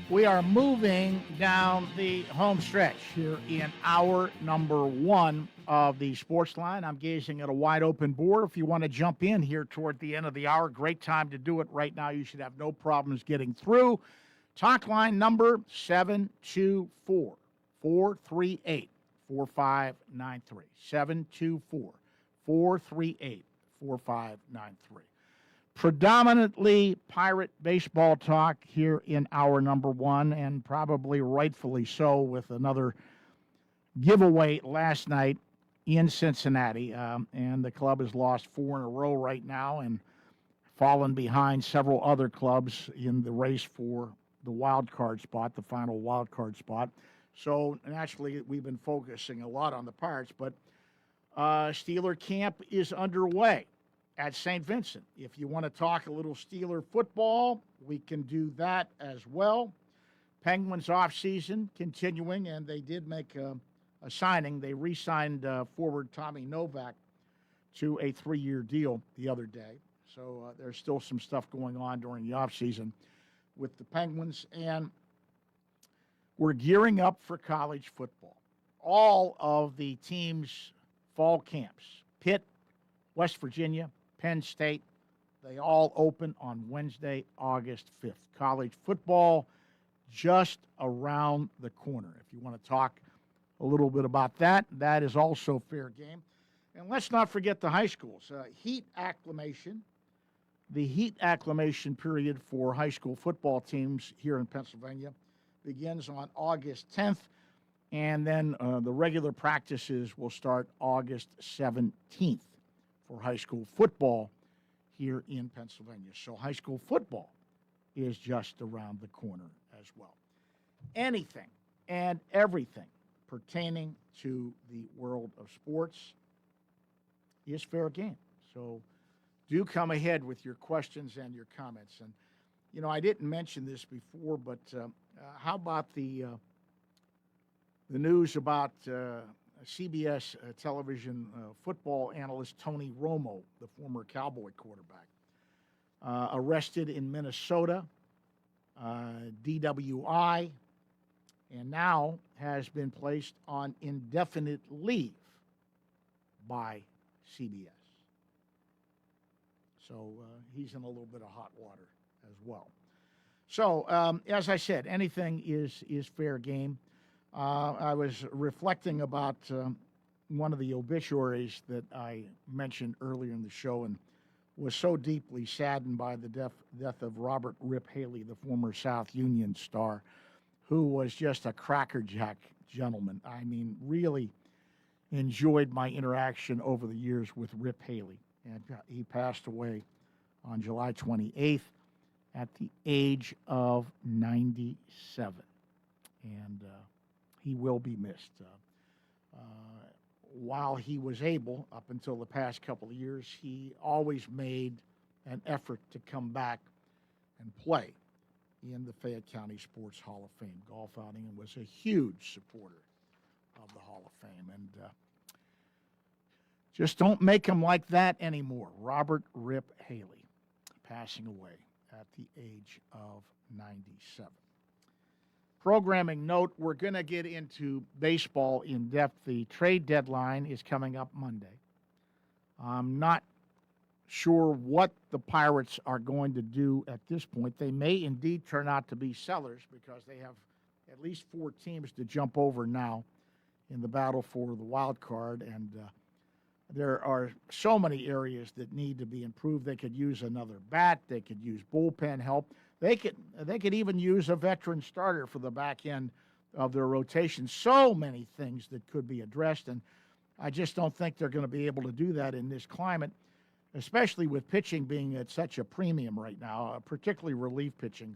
We are moving down the home stretch here in hour number 1 of the Sports Line. I'm gazing at a wide open board. If you want to jump in here toward the end of the hour, great time to do it right now. You should have no problems getting through. Talk line number 724-438-4593. 724-438-4593. Predominantly Pirate baseball talk here in hour number 1, and probably rightfully so, with another giveaway last night in Cincinnati. And the club has lost 4 in a row right now and fallen behind several other clubs in the race for the wild card spot, the final wild card spot. So naturally, we've been focusing a lot on the Pirates, but Steeler camp is underway at St. Vincent. If you want to talk a little Steeler football, we can do that as well. Penguins offseason continuing, and they did make a signing. They re-signed forward Tommy Novak to a 3-year deal the other day. So there's still some stuff going on during the offseason with the Penguins, and we're gearing up for college football. All of the teams' fall camps, Pitt, West Virginia, Penn State, they all open on Wednesday, August 5th. College football just around the corner. If you want to talk a little bit about that, that is also fair game. And let's not forget the high schools. Heat acclimation. The heat acclimation period for high school football teams here in Pennsylvania begins on August 10th, and then the regular practices will start August 17th for high school football here in Pennsylvania. So high school football is just around the corner as well. Anything and everything pertaining to the world of sports is fair game. So do come ahead with your questions and your comments. And, you know, I didn't mention this before, but how about the news about CBS television football analyst Tony Romo, the former Cowboy quarterback, arrested in Minnesota, DWI, and now has been placed on indefinite leave by CBS. So he's in a little bit of hot water as well. So, as I said, anything is fair game. I was reflecting about one of the obituaries that I mentioned earlier in the show and was so deeply saddened by the death of Robert Rip Haley, the former South Union star, who was just a crackerjack gentleman. I mean, really enjoyed my interaction over the years with Rip Haley. And he passed away on July 28th at the age of 97. And he will be missed. While he was able, up until the past couple of years, he always made an effort to come back and play in the Fayette County Sports Hall of Fame golf outing, and was a huge supporter of the Hall of Fame. And just don't make them like that anymore. Robert Rip Haley, passing away at the age of 97. Programming note, we're going to get into baseball in depth. The trade deadline is coming up Monday. I'm not sure what the Pirates are going to do at this point. They may indeed turn out to be sellers because they have at least 4 teams to jump over now in the battle for the wild card, and there are so many areas that need to be improved. They could use another bat. They could use bullpen help. They could even use a veteran starter for the back end of their rotation. So many things that could be addressed, and I just don't think they're going to be able to do that in this climate, especially with pitching being at such a premium right now, particularly relief pitching.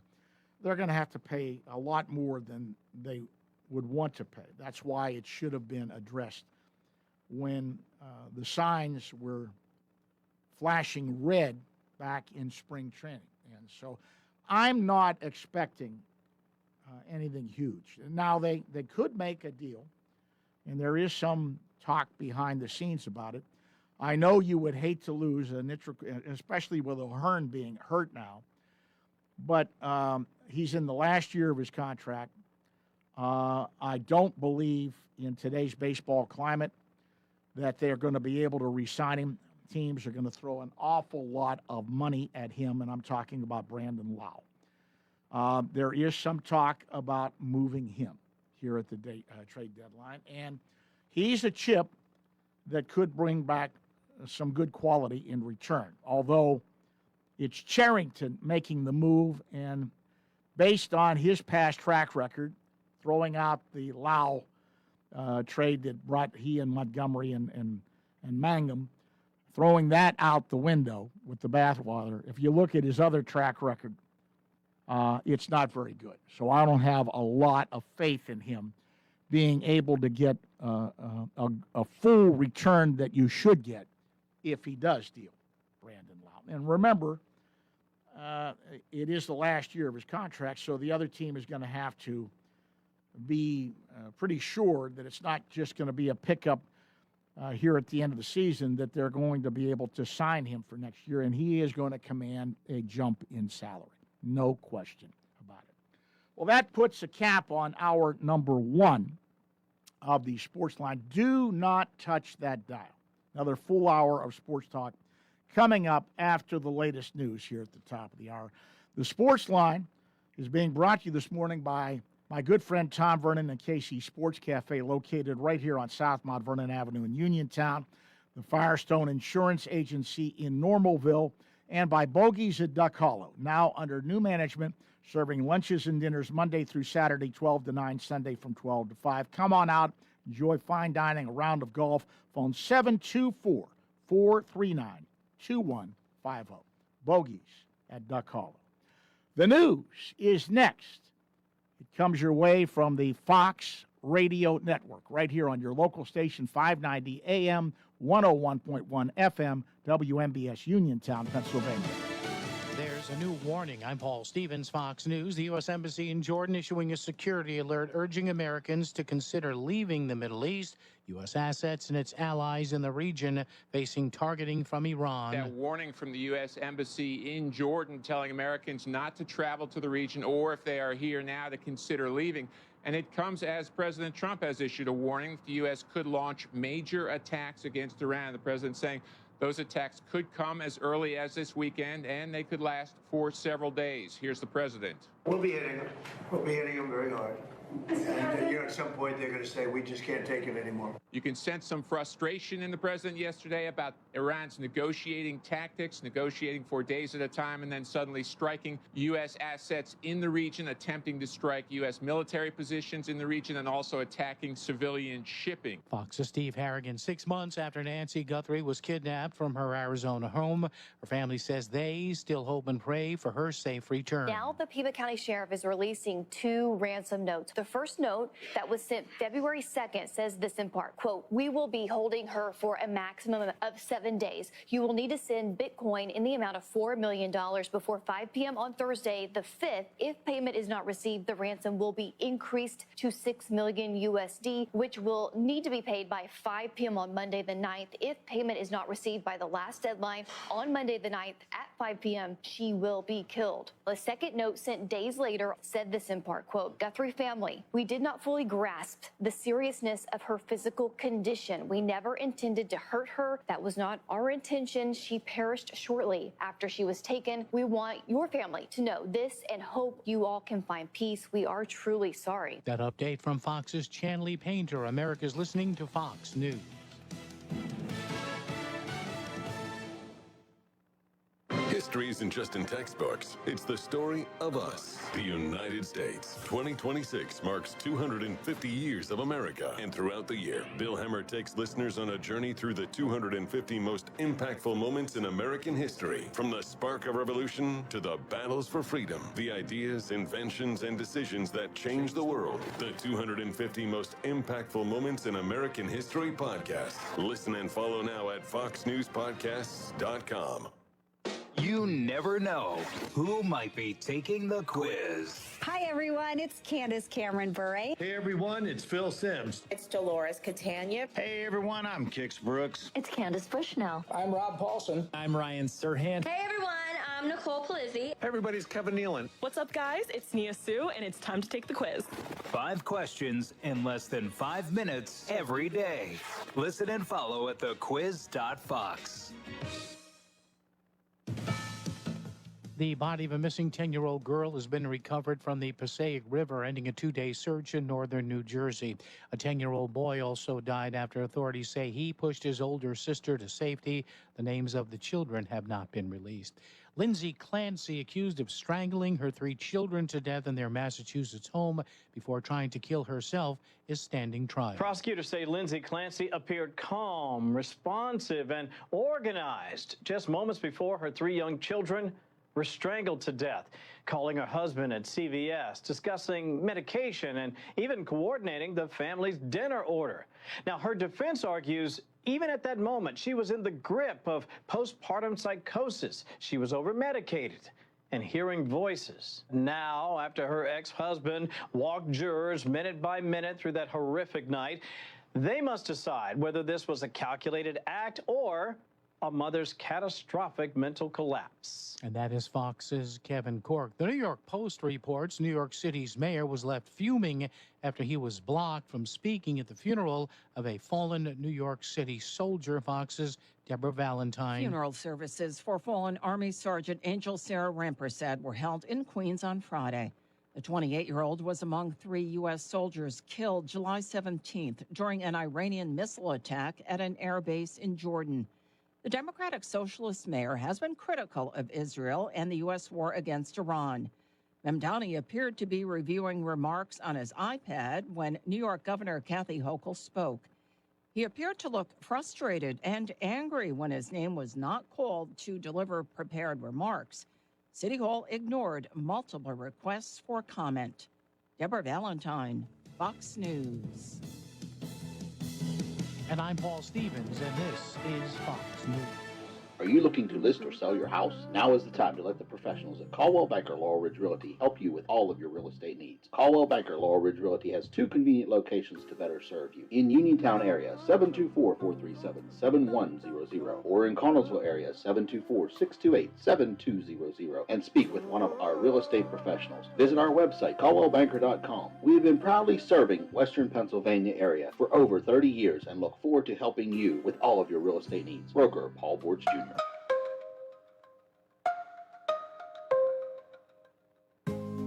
They're going to have to pay a lot more than they would want to pay. That's why it should have been addressed when the signs were flashing red back in spring training. And so I'm not expecting anything huge. Now, they could make a deal, and there is some talk behind the scenes about it. I know you would hate to lose, especially with O'Hearn being hurt now, but he's in the last year of his contract. I don't believe in today's baseball climate that they're going to be able to re-sign him. Teams are going to throw an awful lot of money at him, and I'm talking about Brandon Lau. There is some talk about moving him here at the trade deadline, and he's a chip that could bring back some good quality in return, although it's Charrington making the move, and based on his past track record, throwing out the Lau trade that brought he and Montgomery and Mangum, throwing that out the window with the bathwater. If you look at his other track record, it's not very good. So I don't have a lot of faith in him being able to get a full return that you should get if he does deal Brandon Lau. And remember, it is the last year of his contract, so the other team is going to have to be pretty sure that it's not just going to be a pickup here at the end of the season, that they're going to be able to sign him for next year, and he is going to command a jump in salary. No question about it. Well, that puts a cap on hour number 1 of the Sportsline. Do not touch that dial. Another full hour of sports talk coming up after the latest news here at the top of the hour. The Sportsline is being brought to you this morning by my good friend Tom Vernon and KC Sports Cafe, located right here on South Mount Vernon Avenue in Uniontown, the Firestone Insurance Agency in Normalville, and by Bogies at Duck Hollow, now under new management, serving lunches and dinners Monday through Saturday, 12 to 9, Sunday from 12 to 5. Come on out, enjoy fine dining, a round of golf. Phone 724-439-2150. Bogies at Duck Hollow. The news is next. It comes your way from the Fox Radio Network, right here on your local station, 590 AM, 101.1 FM, WMBS, Uniontown, Pennsylvania. There's a new warning. I'm Paul Stevens, Fox News. The U.S. Embassy in Jordan issuing a security alert urging Americans to consider leaving the Middle East. U.S. assets and its allies in the region facing targeting from Iran. That warning from the U.S. Embassy in Jordan telling Americans not to travel to the region, or if they are here now, to consider leaving. And it comes as President Trump has issued a warning that the U.S. could launch major attacks against Iran. The president saying those attacks could come as early as this weekend, and they could last for several days. Here's the president. We'll be hitting them. We'll be hitting them very hard. And, at some point, they're going to say, we just can't take it anymore. You can sense some frustration in the president yesterday about Iran's negotiating tactics, negotiating for days at a time, and then suddenly striking U.S. assets in the region, attempting to strike U.S. military positions in the region, and also attacking civilian shipping. Fox's Steve Harrigan, 6 months after Nancy Guthrie was kidnapped from her Arizona home. Her family says they still hope and pray for her safe return. Now the Pima County Sheriff is releasing 2 ransom notes. The first note that was sent February 2nd says this in part, quote, "We will be holding her for a maximum of 7 days. You will need to send Bitcoin in the amount of $4 million before 5 p.m. on Thursday, the 5th. If payment is not received, the ransom will be increased to $6 million USD, which will need to be paid by 5 p.m. on Monday the 9th. If payment is not received by the last deadline on Monday the 9th at 5 p.m., she will be killed." A second note sent days later said this in part, quote, "Guthrie family, we did not fully grasp the seriousness of her physical condition. We never intended to hurt her. That was not our intention. She perished shortly after she was taken. We want your family to know this and hope you all can find peace. We are truly sorry." That update from Fox's Chanley Painter. America's listening to Fox News. History isn't just in textbooks. It's the story of us, the United States. 2026 marks 250 years of America. And throughout the year, Bill Hemmer takes listeners on a journey through the 250 most impactful moments in American history. From the spark of revolution to the battles for freedom, the ideas, inventions, and decisions that changed the world. The 250 most impactful moments in American history podcast. Listen and follow now at foxnewspodcasts.com. You never know who might be taking the quiz. Hi, everyone. It's Candace Cameron Bure. Hey, everyone. It's Phil Sims. It's Dolores Catania. Hey, everyone. I'm Kix Brooks. It's Candace Bushnell. I'm Rob Paulson. I'm Ryan Serhant. Hey, everyone. I'm Nicole Palizzi. Everybody's Kevin Nealon. What's up, guys? It's Nia Sue, and it's time to take the quiz. 5 questions in less than 5 minutes every day. Listen and follow at thequiz.fox. The body of a missing 10-year-old girl has been recovered from the Passaic River, ending a 2-day search in northern New Jersey. A 10-year-old boy also died after authorities say he pushed his older sister to safety. The names of the children have not been released. Lindsay Clancy, accused of strangling her 3 children to death in their Massachusetts home before trying to kill herself, is standing trial. Prosecutors say Lindsay Clancy appeared calm, responsive, and organized just moments before her 3 young children were strangled to death, calling her husband at CVS, discussing medication, and even coordinating the family's dinner order. Now, her defense argues even at that moment, she was in the grip of postpartum psychosis. She was over-medicated and hearing voices. Now, after her ex-husband walked jurors minute by minute through that horrific night, they must decide whether this was a calculated act or a mother's catastrophic mental collapse. And that is Fox's Kevin Cork. The New York Post reports New York City's mayor was left fuming after he was blocked from speaking at the funeral of a fallen New York City soldier. Fox's Deborah Valentine. Funeral services for fallen Army Sergeant Angel Sarah Rampersad were held in Queens on Friday. The 28-year-old was among 3 U.S. soldiers killed July 17th during an Iranian missile attack at an air base in Jordan. The Democratic Socialist mayor has been critical of Israel and the U.S. war against Iran. Mamdani appeared to be reviewing remarks on his iPad when New York Governor Kathy Hochul spoke. He appeared to look frustrated and angry when his name was not called to deliver prepared remarks. City Hall ignored multiple requests for comment. Deborah Valentine, Fox News. And I'm Paul Stevens, and this is Fox News. Are you looking to list or sell your house? Now is the time to let the professionals at Caldwell Banker Laurel Ridge Realty help you with all of your real estate needs. Caldwell Banker Laurel Ridge Realty has 2 convenient locations to better serve you. In Uniontown area, 724-437-7100, or in Connellsville area, 724-628-7200, and speak with one of our real estate professionals. Visit our website, caldwellbanker.com. We have been proudly serving Western Pennsylvania area for over 30 years and look forward to helping you with all of your real estate needs. Broker Paul Borch Jr.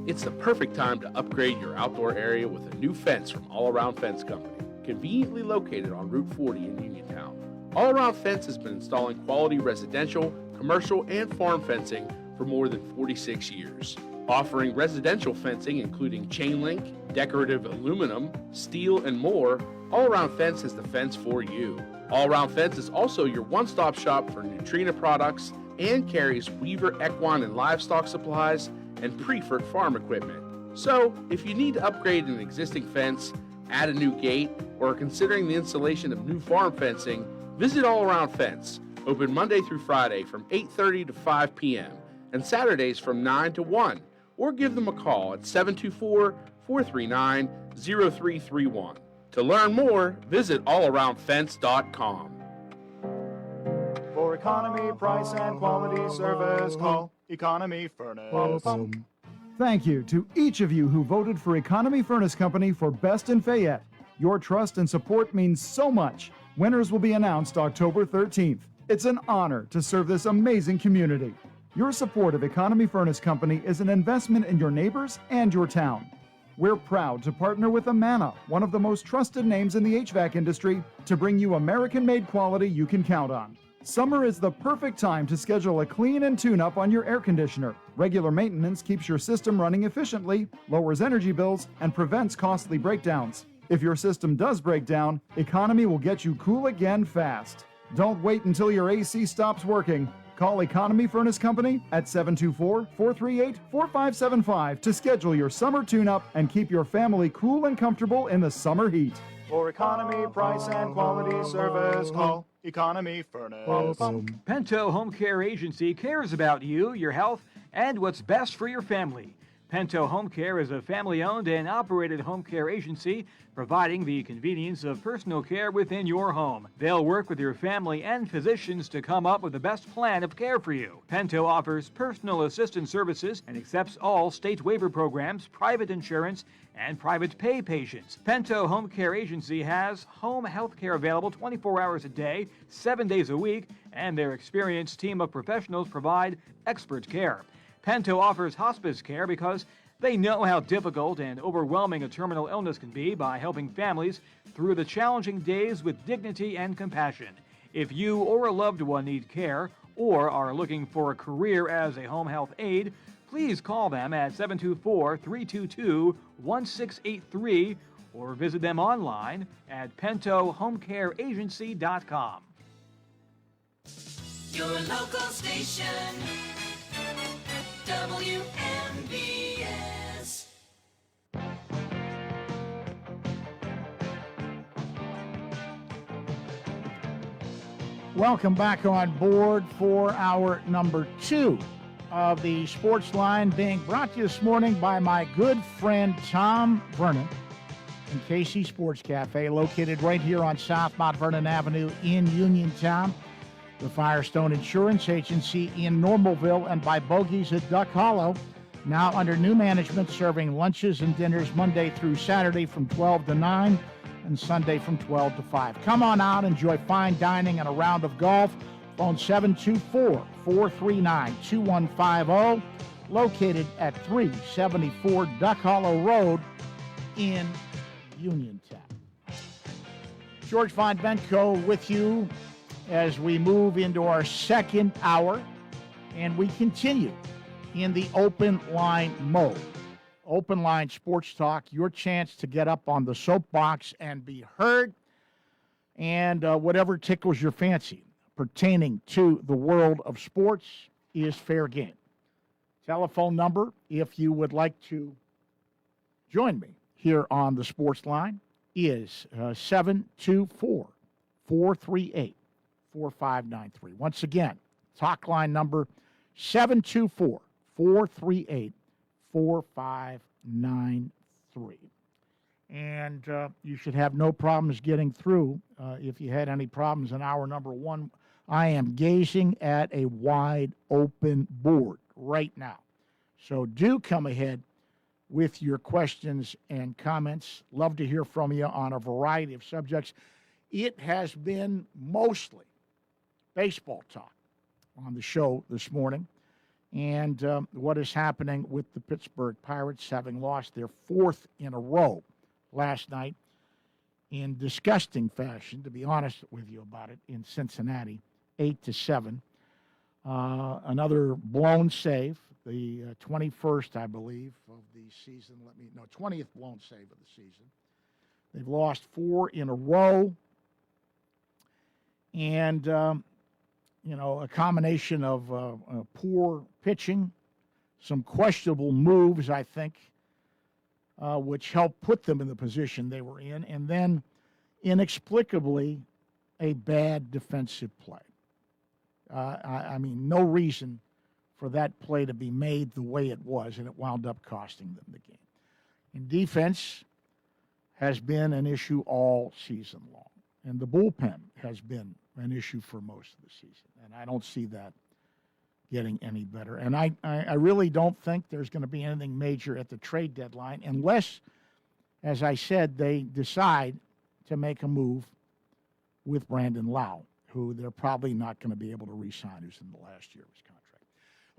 It's the perfect time to upgrade your outdoor area with a new fence from All Around Fence Company, conveniently located on Route 40 in Uniontown. All Around Fence has been installing quality residential, commercial, and farm fencing for more than 46 years. Offering residential fencing including chain link, decorative aluminum, steel, and more, All Around Fence has the fence for you. All Around Fence is also your one-stop shop for Neutrina products and carries Weaver equine and livestock supplies and Preferred farm equipment. So, if you need to upgrade an existing fence, add a new gate, or are considering the installation of new farm fencing, visit All Around Fence, open Monday through Friday from 8:30 to 5 p.m. and Saturdays from 9 to 1, or give them a call at 724-439-0331. To learn more, visit allaroundfence.com. For economy, price, and quality service, call Economy Furnace. Thank you to each of you who voted for Economy Furnace Company for Best in Fayette. Your trust and support means so much. Winners will be announced October 13th. It's an honor to serve this amazing community. Your support of Economy Furnace Company is an investment in your neighbors and your town. We're proud to partner with Amana, one of the most trusted names in the HVAC industry, to bring you American-made quality you can count on. Summer is the perfect time to schedule a clean and tune-up on your air conditioner. Regular maintenance keeps your system running efficiently, lowers energy bills, and prevents costly breakdowns. If your system does break down, Economy will get you cool again fast. Don't wait until your AC stops working. Call Economy Furnace Company at 724-438-4575 to schedule your summer tune-up and keep your family cool and comfortable in the summer heat. For economy, price, and quality service, call Economy Furnace. Pento Home Care Agency cares about you, your health, and what's best for your family. Pento Home Care is a family-owned and operated home care agency providing the convenience of personal care within your home. They'll work with your family and physicians to come up with the best plan of care for you. Pento offers personal assistance services and accepts all state waiver programs, private insurance, and private pay patients. Pento Home Care Agency has home health care available 24 hours a day, 7 days a week, and their experienced team of professionals provide expert care. Pento offers hospice care because they know how difficult and overwhelming a terminal illness can be by helping families through the challenging days with dignity and compassion. If you or a loved one need care or are looking for a career as a home health aide, please call them at 724-322-1683 or visit them online at pentohomecareagency.com. Your local station, WMBS. Welcome back on board for hour number 2 of the Sportsline, being brought to you this morning by my good friend Tom Vernon and KC Sports Cafe, located right here on South Mount Vernon Avenue in Uniontown. The Firestone Insurance Agency in Normalville, and by Bogies at Duck Hollow, now under new management, serving lunches and dinners Monday through Saturday from 12 to 9 and Sunday from 12 to 5. Come on out, enjoy fine dining and a round of golf. Phone 724-439-2150, located at 374 Duck Hollow Road in Uniontown. George Von Benko with you as we move into our second hour, and we continue in the open line mode. Open line sports talk, your chance to get up on the soapbox and be heard, and whatever tickles your fancy pertaining to the world of sports is fair game. Telephone number, if you would like to join me here on the Sports Line, is 724-438-4593. Once again, talk line number 724-438-4593. And you should have no problems getting through. If you had any problems in hour number 1, I am gazing at a wide open board right now. So do come ahead with your questions and comments. Love to hear from you on a variety of subjects. It has been mostly baseball talk on the show this morning, and what is happening with the Pittsburgh Pirates, having lost their 4th in a row last night in disgusting fashion, to be honest with you about it, in Cincinnati, 8-7. Another blown save, the 21st, I believe, of the season. 20th blown save of the season. They've lost 4 in a row. And, a combination of poor pitching, some questionable moves, I think, which helped put them in the position they were in, and then inexplicably a bad defensive play. I mean, no reason for that play to be made the way it was, and it wound up costing them the game. And defense has been an issue all season long, and the bullpen has been an issue for most of the season, and I don't see that getting any better. And I really don't think there's going to be anything major at the trade deadline unless, as I said, they decide to make a move with Brandon Lau, who they're probably not going to be able to re-sign, who's in the last year of his contract.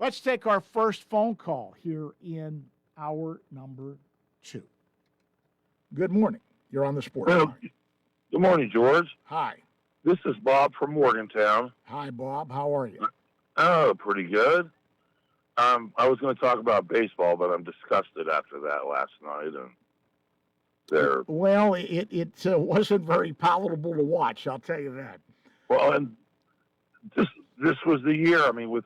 Let's take our first phone call here in hour number 2. Good morning. You're on the Sports Line. Good morning, George. Hi. This is Bob from Morgantown. Hi, Bob. How are you? Oh, pretty good. I was going to talk about baseball, but I'm disgusted after that last night. And well, it wasn't very palatable to watch, I'll tell you that. Well, and this was the year. I mean, with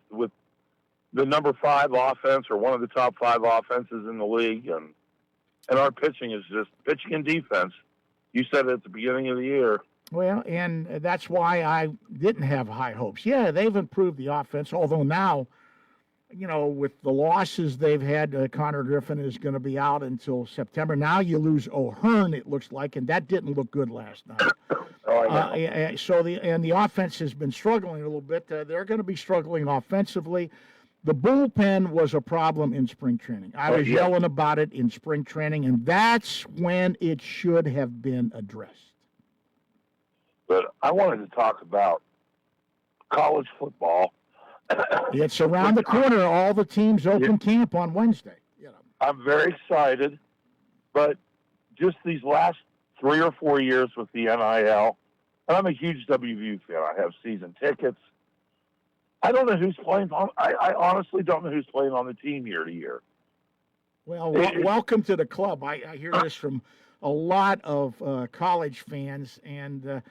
the number 5 offense, or one of the top 5 offenses in the league, and our pitching is just pitching and defense. You said it at the beginning of the year. Well, and that's why I didn't have high hopes. Yeah, they've improved the offense, although now, with the losses they've had, Connor Griffin is going to be out until September. Now you lose O'Hearn, it looks like, and that didn't look good last night. So the offense has been struggling a little bit. They're going to be struggling offensively. The bullpen was a problem in spring training. I was yelling about it in spring training, and that's when it should have been addressed. But I wanted to talk about college football. It's around the corner. All the teams open camp on Wednesday. I'm very excited, but just these last 3 or 4 years with the NIL, and I'm a huge WVU fan. I have season tickets. I don't know who's playing on. I honestly don't know who's playing on the team year to year. Well, welcome to the club. I hear this from a lot of college fans, and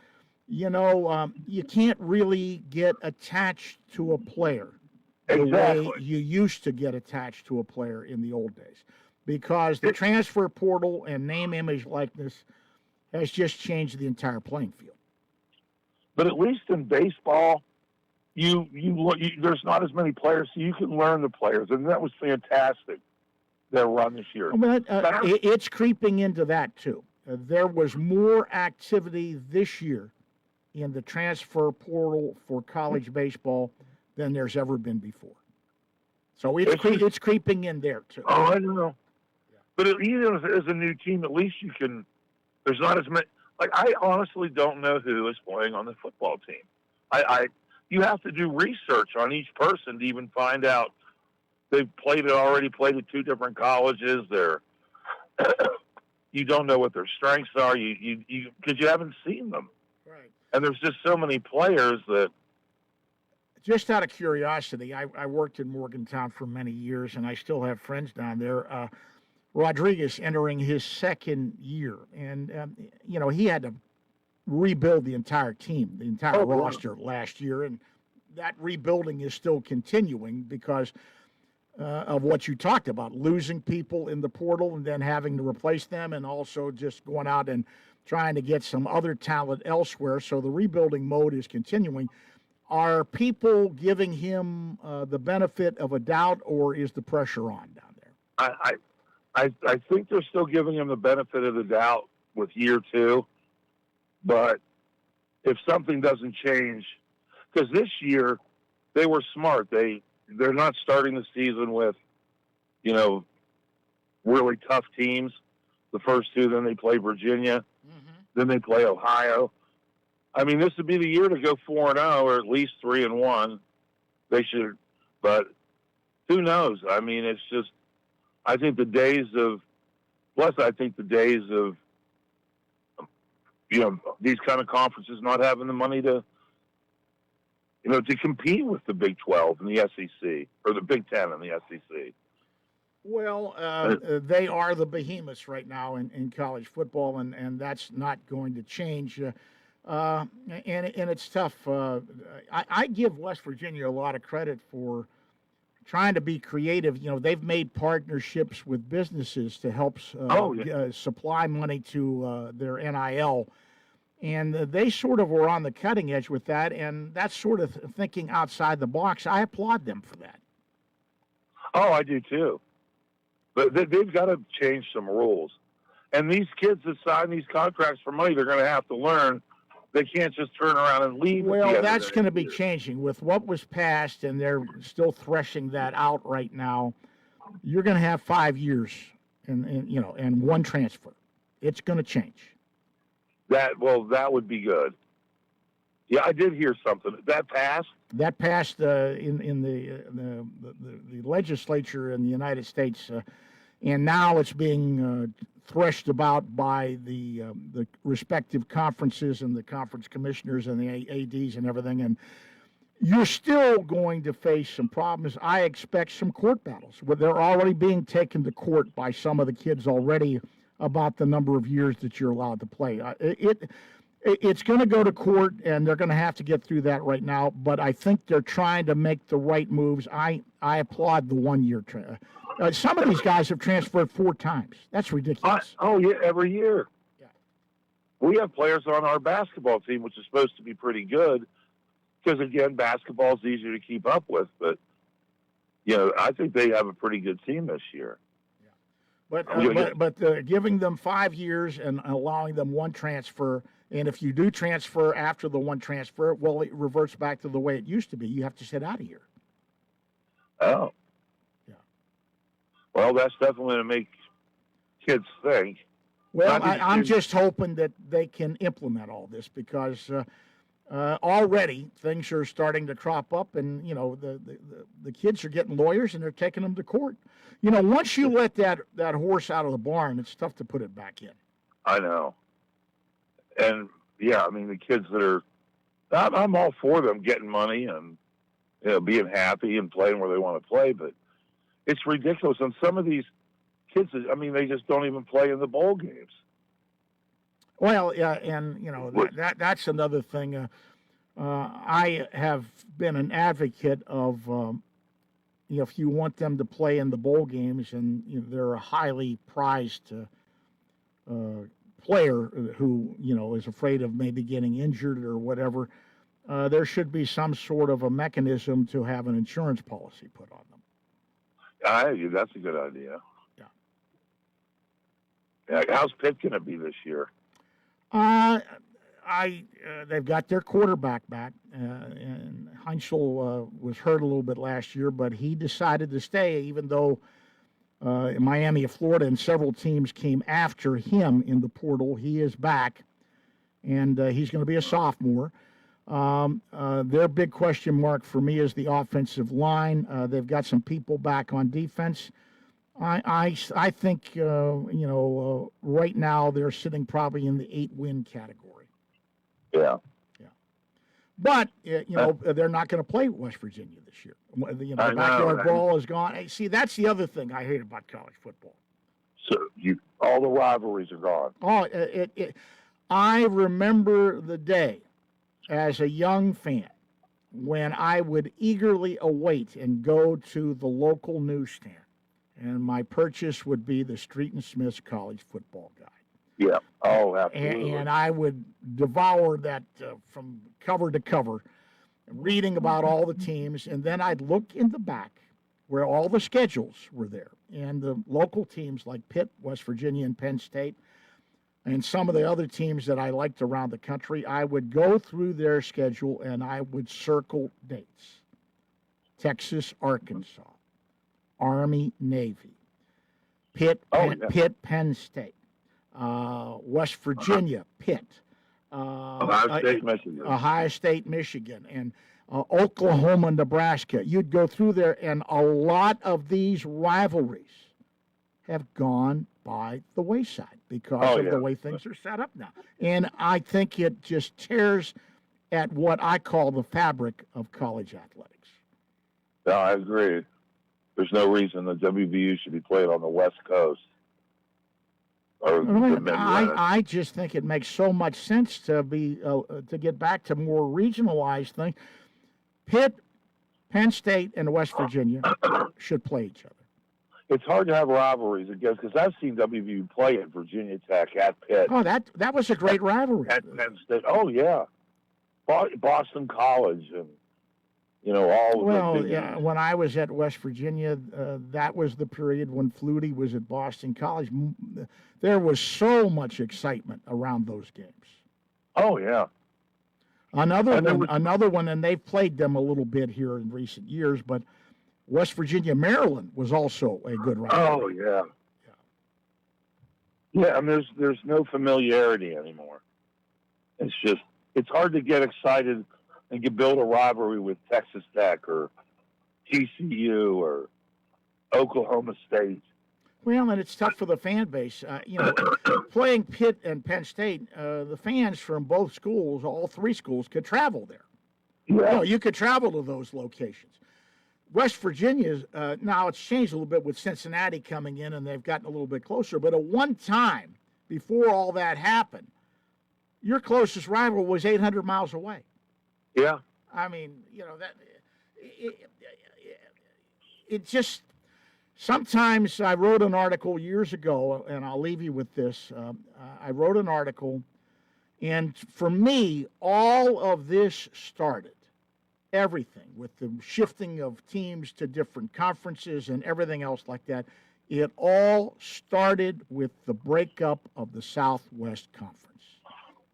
you can't really get attached to a player the way you used to get attached to a player in the old days, because the transfer portal and name, image, likeness has just changed the entire playing field. But at least in baseball, there's not as many players, so you can learn the players, and that was fantastic. Their run this year. But it's creeping into that too. There was more activity this year in the transfer portal for college baseball than there's ever been before. So it's creeping in there too. Oh, I don't know. But even if there's a new team, at least you can. There's not as many. Like, I honestly don't know who is playing on the football team. You have to do research on each person to even find out. They've already played at 2 different colleges. You don't know what their strengths are. Because you haven't seen them. Right. And there's just so many players that. Just out of curiosity, I worked in Morgantown for many years, and I still have friends down there. Rodriguez entering his 2nd year, and he had to rebuild the entire team, the entire roster last year, and that rebuilding is still continuing because of what you talked about, losing people in the portal and then having to replace them, and also just going out and trying to get some other talent elsewhere. So the rebuilding mode is continuing. Are people giving him the benefit of a doubt, or is the pressure on down there? I think they're still giving him the benefit of the doubt with year 2. But if something doesn't change, because this year they were smart. They're not starting the season with, really tough teams. The first 2, then they play Virginia, then they play Ohio. I mean, this would be the year to go 4-0 or at least 3-1. They should, but who knows? I mean, it's just. I think the days of these kind of conferences not having the money to compete with the Big 12 and the SEC, or the Big 10 and the SEC. Well, they are the behemoths right now in college football, and that's not going to change. And it's tough. I give West Virginia a lot of credit for trying to be creative. You know, they've made partnerships with businesses to help supply money to their NIL. And they sort of were on the cutting edge with that, and that's sort of thinking outside the box. I applaud them for that. Oh, I do too. But they've got to change some rules. And these kids that sign these contracts for money, they're going to have to learn they can't just turn around and leave. Well, that's going to be changing with what was passed, and they're still threshing that out right now. You're going to have 5 years and one transfer. It's going to change. That would be good. Yeah, I did hear something. That passed? That passed in the legislature in the United States, and now it's being threshed about by the respective conferences and the conference commissioners and the ADs and everything. And you're still going to face some problems. I expect some court battles where they're already being taken to court by some of the kids already about the number of years that you're allowed to play. It's going to go to court, and they're going to have to get through that right now. But I think they're trying to make the right moves. I applaud the 1 year. Some of these guys have transferred 4 times. That's ridiculous. Every year. Yeah. We have players on our basketball team, which is supposed to be pretty good, because again, basketball is easier to keep up with. But I think they have a pretty good team this year. But giving them 5 years and allowing them one transfer, and if you do transfer after the one transfer, well, it reverts back to the way it used to be. You have to sit out of here. Oh. Yeah. Well, that's definitely going to make kids think. Well, I'm just hoping that they can implement all this, because already things are starting to crop up, and the kids are getting lawyers and they're taking them to court. Once you let that horse out of the barn, it's tough to put it back in. I know. And yeah, I mean, the kids that are, I'm all for them getting money and being happy and playing where they want to play, but it's ridiculous. And some of these kids, I mean, they just don't even play in the bowl games. Well, yeah, and that's another thing. I have been an advocate of, if you want them to play in the bowl games, and they're a highly prized player who is afraid of maybe getting injured or whatever, there should be some sort of a mechanism to have an insurance policy put on them. That's a good idea. Yeah. How's Pitt going to be this year? They've got their quarterback back, and Heinzel was hurt a little bit last year, but he decided to stay, even though in Miami of Florida and several teams came after him in the portal. He is back, and he's going to be a sophomore. Their big question mark for me is the offensive line. They've got some people back on defense. I think right now they're sitting probably in the 8-win category. Yeah. But they're not going to play West Virginia this year. The backyard brawl is gone. Hey, see, that's the other thing I hate about college football. So all the rivalries are gone. Oh, I remember the day as a young fan when I would eagerly await and go to the local newsstand, and my purchase would be the Street and Smith's College Football Guide. Yeah. Oh, absolutely. And I would devour that from cover to cover, reading about all the teams, and then I'd look in the back where all the schedules were there, and the local teams like Pitt, West Virginia, and Penn State, and some of the other teams that I liked around the country. I would go through their schedule and I would circle dates. Texas, Arkansas, Army, Navy, Pitt, Penn State, West Virginia, Pitt, Ohio State, Michigan, and Oklahoma, Nebraska. You'd go through there, and a lot of these rivalries have gone by the wayside because of the way things are set up now. And I think it just tears at what I call the fabric of college athletics. No, I agree. There's no reason the WVU should be played on the West Coast. I just think it makes so much sense to be to get back to more regionalized things. Pitt Penn State and West Virginia should play each other. It's hard to have rivalries against, because I've seen WVU play at Virginia Tech, at Pitt. Oh, that was a great rivalry. At Penn State. Oh, yeah. Boston College and, all Well, the big yeah, when I was at West Virginia, that was the period when Flutie was at Boston College. There was so much excitement around those games. Oh, yeah. Another one, and they've played them a little bit here in recent years, but West Virginia, Maryland was also a good rivalry. Oh, yeah. Yeah, and there's no familiarity anymore. It's hard to get excited and build a rivalry with Texas Tech or TCU or Oklahoma State. Well, and it's tough for the fan base. Playing Pitt and Penn State, the fans from both schools, all three schools, could travel there. Yeah. You could travel to those locations. West Virginia's, now it's changed a little bit with Cincinnati coming in, and they've gotten a little bit closer. But at one time, before all that happened, your closest rival was 800 miles away. Yeah. I mean, it just, sometimes I wrote an article years ago, and I'll leave you with this. I wrote an article, and for me, all of this started, everything, with the shifting of teams to different conferences and everything else like that. It all started with the breakup of the Southwest Conference.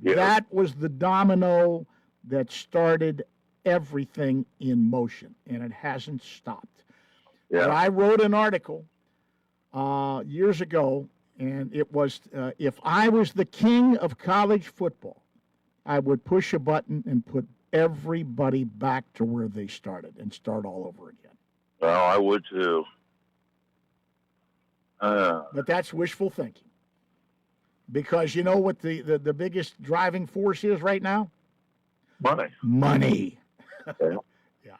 Yeah. That was the domino that started everything in motion, and it hasn't stopped. Yeah. But I wrote an article years ago, and it was, if I was the king of college football, I would push a button and put everybody back to where they started and start all over again. Well, I would too. But that's wishful thinking. Because you know what the biggest driving force is right now? Money. Yeah. Yeah.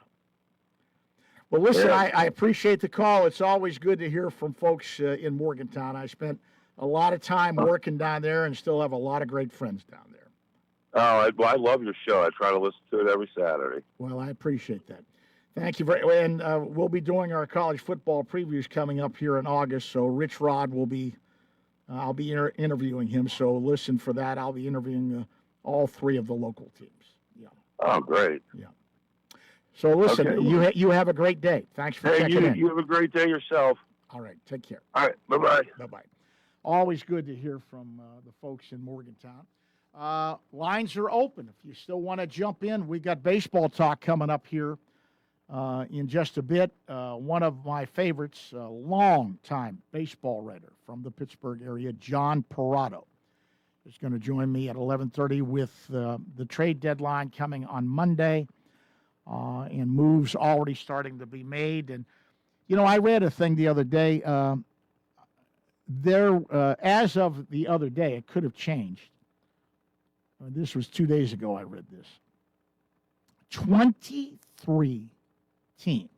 Well, listen, I appreciate the call. It's always good to hear from folks in Morgantown. I spent a lot of time working down there and still have a lot of great friends down there. Oh, I love your show. I try to listen to it every Saturday. Well, I appreciate that. Thank you very much. And we'll be doing our college football previews coming up here in August. So Rich Rod will be, I'll be interviewing him. So listen for that. I'll be interviewing all three of the local teams. Yeah. Oh, great. Yeah. So listen, okay. You have a great day. Thanks for checking in. You have a great day yourself. All right. Take care. All right. Bye-bye. Bye-bye. Always good to hear from the folks in Morgantown. Lines are open. If you still want to jump in, we got baseball talk coming up here in just a bit. One of my favorites, a long-time baseball writer from the Pittsburgh area, John Parado, is going to join me at 11:30 with the trade deadline coming on Monday and moves already starting to be made. And, I read a thing the other day. As of the other day, it could have changed. This was 2 days ago I read this. 23 teams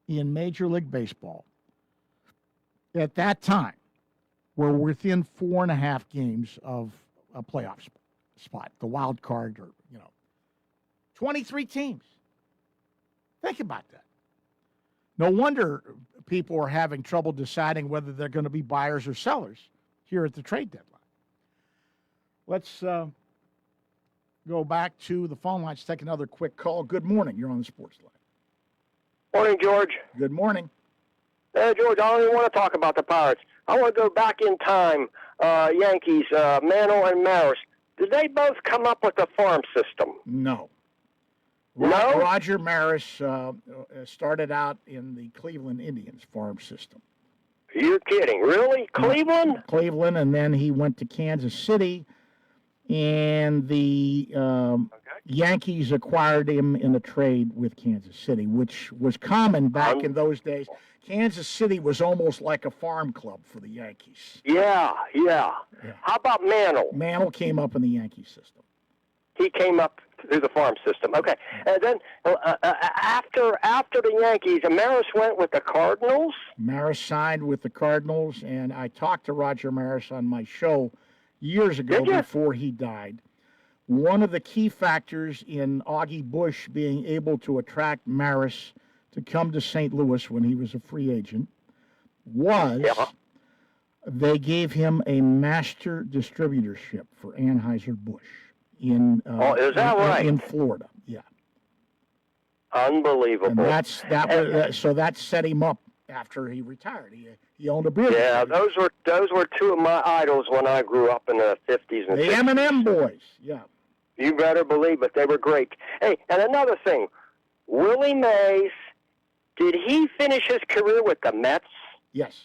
in Major League Baseball at that time were within 4.5 games of a playoff spot, the wild card, or 23 teams. Think about that. No wonder people are having trouble deciding whether they're going to be buyers or sellers here at the trade deadline. Let's go back to the phone lines, take another quick call. Good morning. You're on the Sportsline. Morning, George. Good morning. George, I don't even want to talk about the Pirates. I want to go back in time. Yankees, Mantle and Maris. Did they both come up with the farm system? No. No? Roger Maris started out in the Cleveland Indians farm system. You're kidding. Really? Cleveland? Cleveland, and then he went to Kansas City, and the Yankees acquired him in a trade with Kansas City, which was common back in those days. Kansas City was almost like a farm club for the Yankees. Yeah. How about Mantle? Mantle came up in the Yankee system. He came up through the farm system. Okay. And then after the Yankees, Maris went with the Cardinals? Maris signed with the Cardinals, and I talked to Roger Maris on my show years ago before he died. one of the key factors in Augie Bush being able to attract Maris to come to St. Louis when he was a free agent was they gave him a master distributorship for Anheuser-Busch in is that right? In Florida. Yeah. Unbelievable. And so that set him up after he retired. He owned a beer. Yeah, those were two of my idols when I grew up in the 50s and 60s. The M&M boys. Yeah. You better believe it. They were great. Hey, and another thing, Willie Mays, did he finish his career with the Mets? Yes.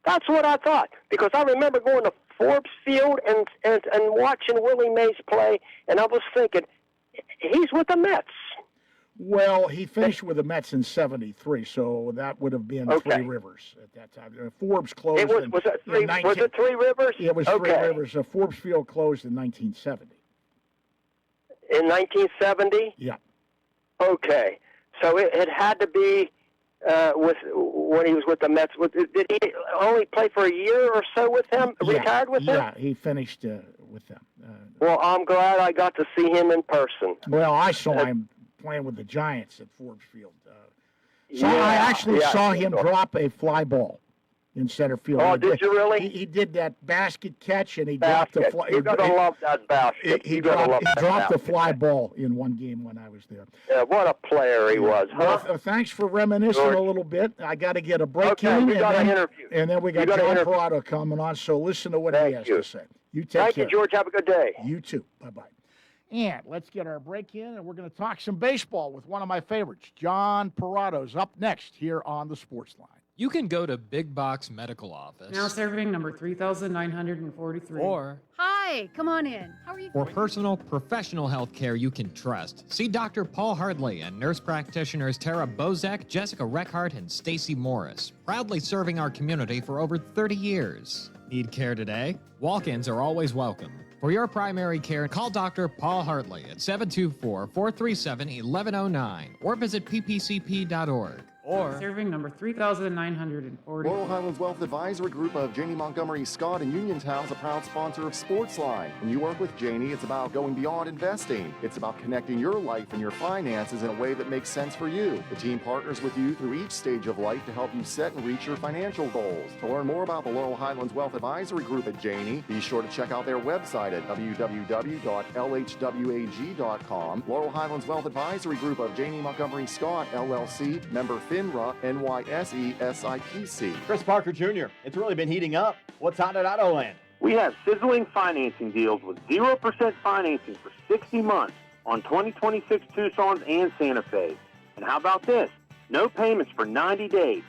That's what I thought, because I remember going to Forbes Field and watching Willie Mays play, and I was thinking, he's with the Mets. Well, he finished with the Mets in '73, so that would have been Three Rivers at that time. Forbes closed. Was it Three Rivers? It was Three Rivers. Forbes Field closed in 1970. In 1970? Yeah. Okay, so it had to be when he was with the Mets. Did he only play for a year or so with them? Retired with them? Yeah, he finished with them. Well, I'm glad I got to see him in person. Well, I saw him playing with the Giants at Forbes Field. I actually saw him drop a fly ball in center field. Oh, did you really? He did that basket catch, and he dropped the fly. You gotta love that basket. He dropped the fly ball in one game when I was there. Yeah, what a player he was, huh? Well, thanks for reminiscing a little bit. I got to get a break in, we got an interview. And then we got John Parado coming on, so listen to what he has to say. You take care. Thank you, George. Have a good day. You too. Bye-bye. And let's get our break in, and we're going to talk some baseball with one of my favorites. John Parado's up next here on the Sportsline. You can go to Big Box Medical Office. Now serving number 3,943. Or hi, come on in. How are you? For personal, professional health care you can trust, see Dr. Paul Hardley and nurse practitioners Tara Bozak, Jessica Reckhart, and Stacy Morris, proudly serving our community for over 30 years. Need care today? Walk-ins are always welcome. For your primary care, call Dr. Paul Hartley at 724-437-1109 or visit ppcp.org. Or serving number 3,940. Laurel Highlands Wealth Advisory Group of Janie Montgomery Scott in Uniontown is a proud sponsor of Sportsline. When you work with Janie, it's about going beyond investing. It's about connecting your life and your finances in a way that makes sense for you. The team partners with you through each stage of life to help you set and reach your financial goals. To learn more about the Laurel Highlands Wealth Advisory Group at Janie, be sure to check out their website at www.lhwag.com. Laurel Highlands Wealth Advisory Group of Janie Montgomery Scott, LLC, member FINRA, NYSE, SIPC. Chris Parker Jr., it's really been heating up. What's hot at Autoland? We have sizzling financing deals with 0% financing for 60 months on 2026 Tucsons and Santa Fe. And how about this? No payments for 90 days.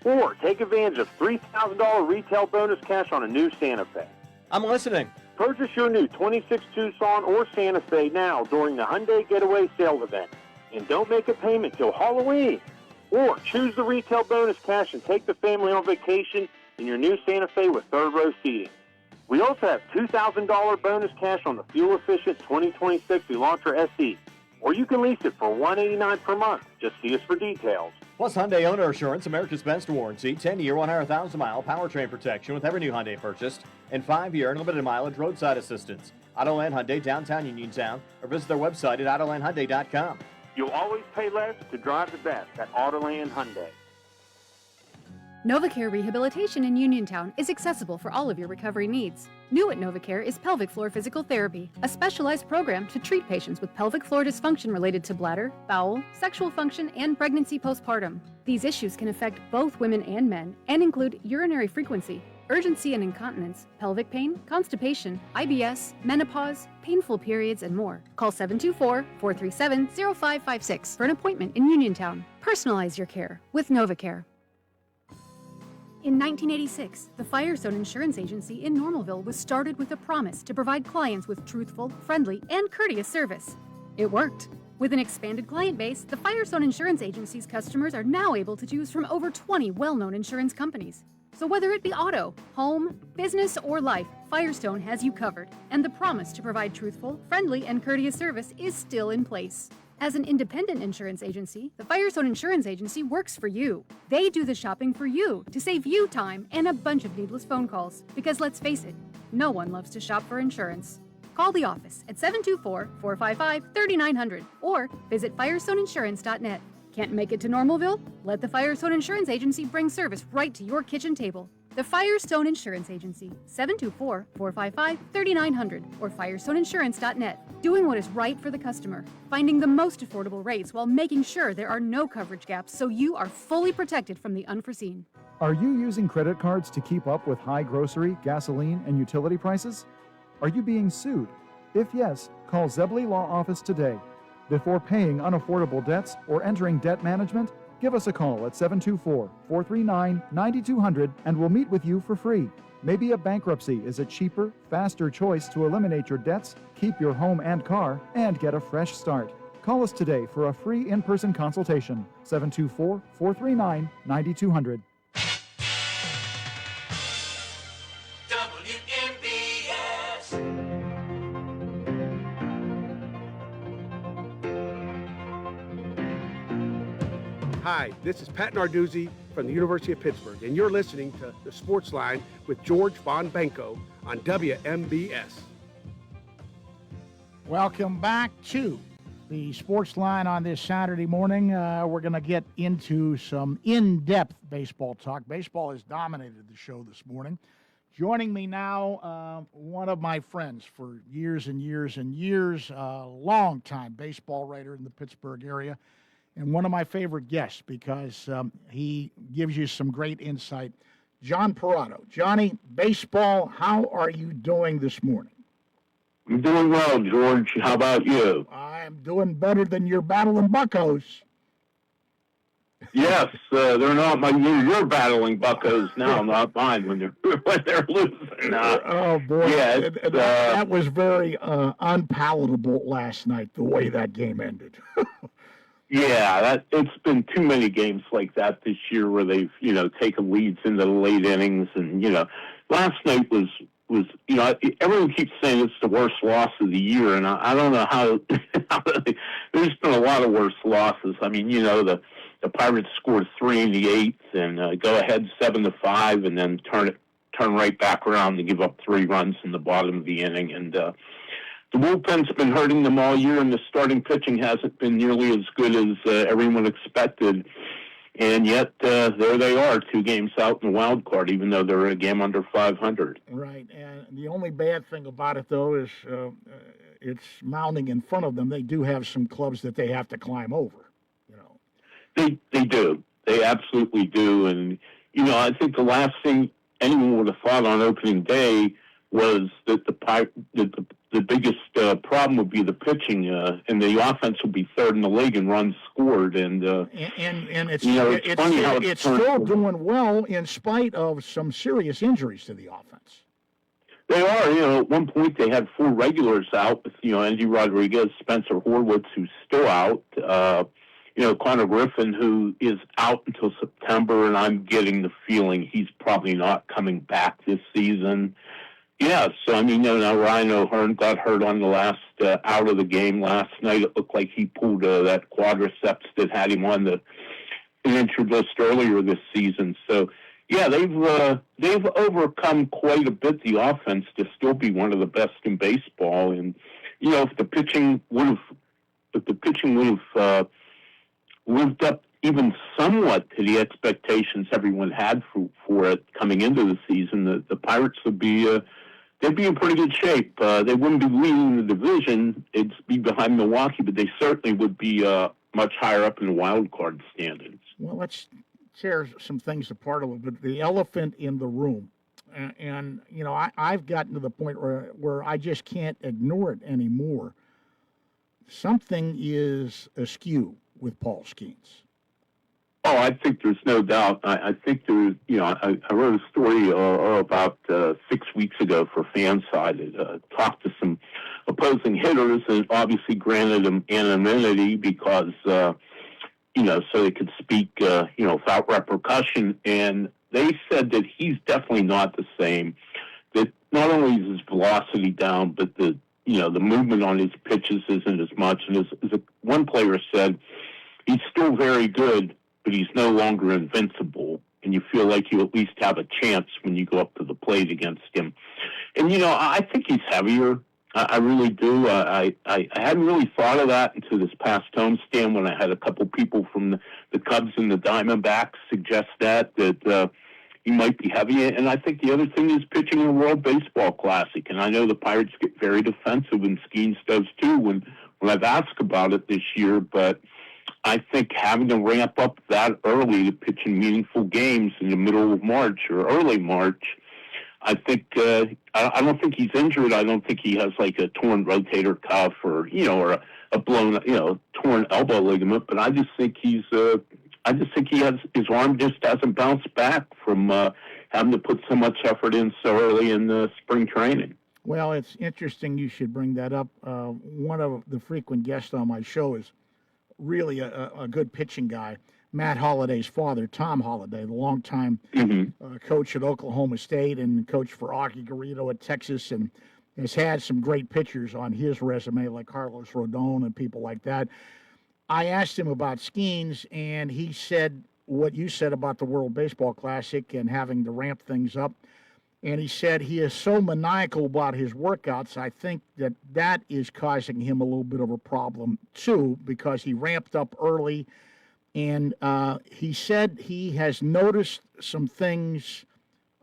Or take advantage of $3,000 retail bonus cash on a new Santa Fe. I'm listening. Purchase your new 26 Tucson or Santa Fe now during the Hyundai Getaway Sales event. And don't make a payment till Halloween. Or choose the retail bonus cash and take the family on vacation in your new Santa Fe with third-row seating. We also have $2,000 bonus cash on the fuel-efficient 2026 Elantra SE. Or you can lease it for $189 per month. Just see us for details. Plus Hyundai Owner Assurance, America's Best Warranty, 10-year, 100,000-mile powertrain protection with every new Hyundai purchased, and 5-year unlimited mileage roadside assistance. Autoland Hyundai, downtown Uniontown, or visit their website at AutolandHyundai.com. You'll always pay less to drive the best at Autoland Hyundai. NovaCare Rehabilitation in Uniontown is accessible for all of your recovery needs. New at NovaCare is pelvic floor physical therapy, a specialized program to treat patients with pelvic floor dysfunction related to bladder, bowel, sexual function, and pregnancy postpartum. These issues can affect both women and men and include urinary frequency, urgency and incontinence, pelvic pain, constipation, IBS, menopause, painful periods, and more. Call 724-437-0556 for an appointment in Uniontown. Personalize your care with NovaCare. In 1986, the Firestone Insurance Agency in Normalville was started with a promise to provide clients with truthful, friendly, and courteous service. It worked. With an expanded client base, the Firestone Insurance Agency's customers are now able to choose from over 20 well-known insurance companies. So whether it be auto, home, business, or life, Firestone has you covered, and the promise to provide truthful, friendly, and courteous service is still in place. As an independent insurance agency, the Firestone Insurance Agency works for you. They do the shopping for you to save you time and a bunch of needless phone calls. Because let's face it, no one loves to shop for insurance. Call the office at 724-455-3900 or visit FirestoneInsurance.net. Can't make it to Normalville? Let the Firestone Insurance Agency bring service right to your kitchen table. The Firestone Insurance Agency, 724-455-3900 or FirestoneInsurance.net. Doing what is right for the customer, finding the most affordable rates while making sure there are no coverage gaps so you are fully protected from the unforeseen. Are you using credit cards to keep up with high grocery, gasoline, and utility prices? Are you being sued? If yes, call Zebley Law Office today. Before paying unaffordable debts or entering debt management, give us a call at 724-439-9200 and we'll meet with you for free. Maybe a bankruptcy is a cheaper, faster choice to eliminate your debts, keep your home and car, and get a fresh start. Call us today for a free in-person consultation. 724-439-9200. Hi, this is Pat Narduzzi from the University of Pittsburgh, and you're listening to the Sportsline with George Von Benko on WMBS. Welcome back to the Sportsline on this Saturday morning. We're going to get into some in-depth baseball talk. Baseball has dominated the show this morning. Joining me now, one of my friends for years and years and years, a long-time baseball writer in the Pittsburgh area, and one of my favorite guests because he gives you some great insight, John Parado. Johnny, baseball, how are you doing this morning? I'm doing well, George. How about you? I'm doing better than your battling buckos. Yes, they're not you're battling buckos now, not mine when they're losing. Oh boy, yeah, that was very unpalatable last night. The way that game ended. Yeah, it's been too many games like that this year where they've taken leads into the late innings, and last night was everyone keeps saying it's the worst loss of the year, and I don't know how there's been a lot of worse losses. I mean, the Pirates scored 3 in the 8th and go ahead 7-5, and then turn right back around to give up 3 runs in the bottom of the inning, and the bullpen's been hurting them all year, and the starting pitching hasn't been nearly as good as everyone expected. And yet, there they are, 2 games out in the wild card, even though they're a game under 500. Right, and the only bad thing about it, though, is it's mounting in front of them. They do have some clubs that they have to climb over. They do. They absolutely do. And, I think the last thing anyone would have thought on opening day was that the biggest problem would be the pitching, and the offense would be third in the league in runs scored. And it's funny how it's still doing well in spite of some serious injuries to the offense. They are. At one point they had 4 regulars out with Andy Rodriguez, Spencer Horwitz, who's still out. Connor Griffin, who is out until September, and I'm getting the feeling he's probably not coming back this season. Yeah, so, Ryan O'Hearn got hurt on the last out of the game last night. It looked like he pulled that quadriceps that had him on the injured list earlier this season. So, yeah, they've overcome quite a bit the offense to still be one of the best in baseball. And, if the pitching would have lived up even somewhat to the expectations everyone had for it coming into the season, the Pirates would be they'd be in pretty good shape. They wouldn't be leading the division; it'd be behind Milwaukee, but they certainly would be much higher up in the wild card standings. Well, let's tear some things apart a little bit. The elephant in the room, and I've gotten to the point where I just can't ignore it anymore. Something is askew with Paul Skeens. Oh, I think there's no doubt. I think there's, I wrote a story about 6 weeks ago for Fanside. Talked to some opposing hitters and obviously granted them anonymity because, so they could speak, without repercussion. And they said that he's definitely not the same. That not only is his velocity down, but the movement on his pitches isn't as much. And as one player said, he's still very good, but he's no longer invincible, and you feel like you at least have a chance when you go up to the plate against him. And, I think he's heavier. I really do. I hadn't really thought of that until this past homestand when I had a couple people from the Cubs and the Diamondbacks suggest that he might be heavy. And I think the other thing is pitching in a World Baseball Classic. And I know the Pirates get very defensive, and Skeens does too when I've asked about it this year. But I think having to ramp up that early to pitch in meaningful games in the middle of March or early March, I think I don't think he's injured. I don't think he has like a torn rotator cuff or a blown torn elbow ligament. But I just think he has his arm just hasn't bounced back from having to put so much effort in so early in the spring training. Well, it's interesting you should bring that up. One of the frequent guests on my show is really a good pitching guy. Matt Holliday's father, Tom Holliday, the longtime coach at Oklahoma State and coach for Augie Garrido at Texas, and has had some great pitchers on his resume like Carlos Rodon and people like that. I asked him about Skeens, and he said what you said about the World Baseball Classic and having to ramp things up. And he said he is so maniacal about his workouts, I think that is causing him a little bit of a problem, too, because he ramped up early. And he said he has noticed some things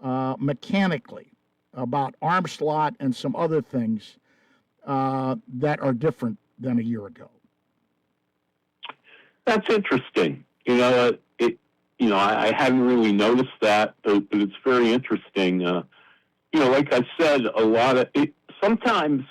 mechanically about arm slot and some other things that are different than a year ago. That's interesting. I hadn't really noticed that, but it's very interesting. Like I said, sometimes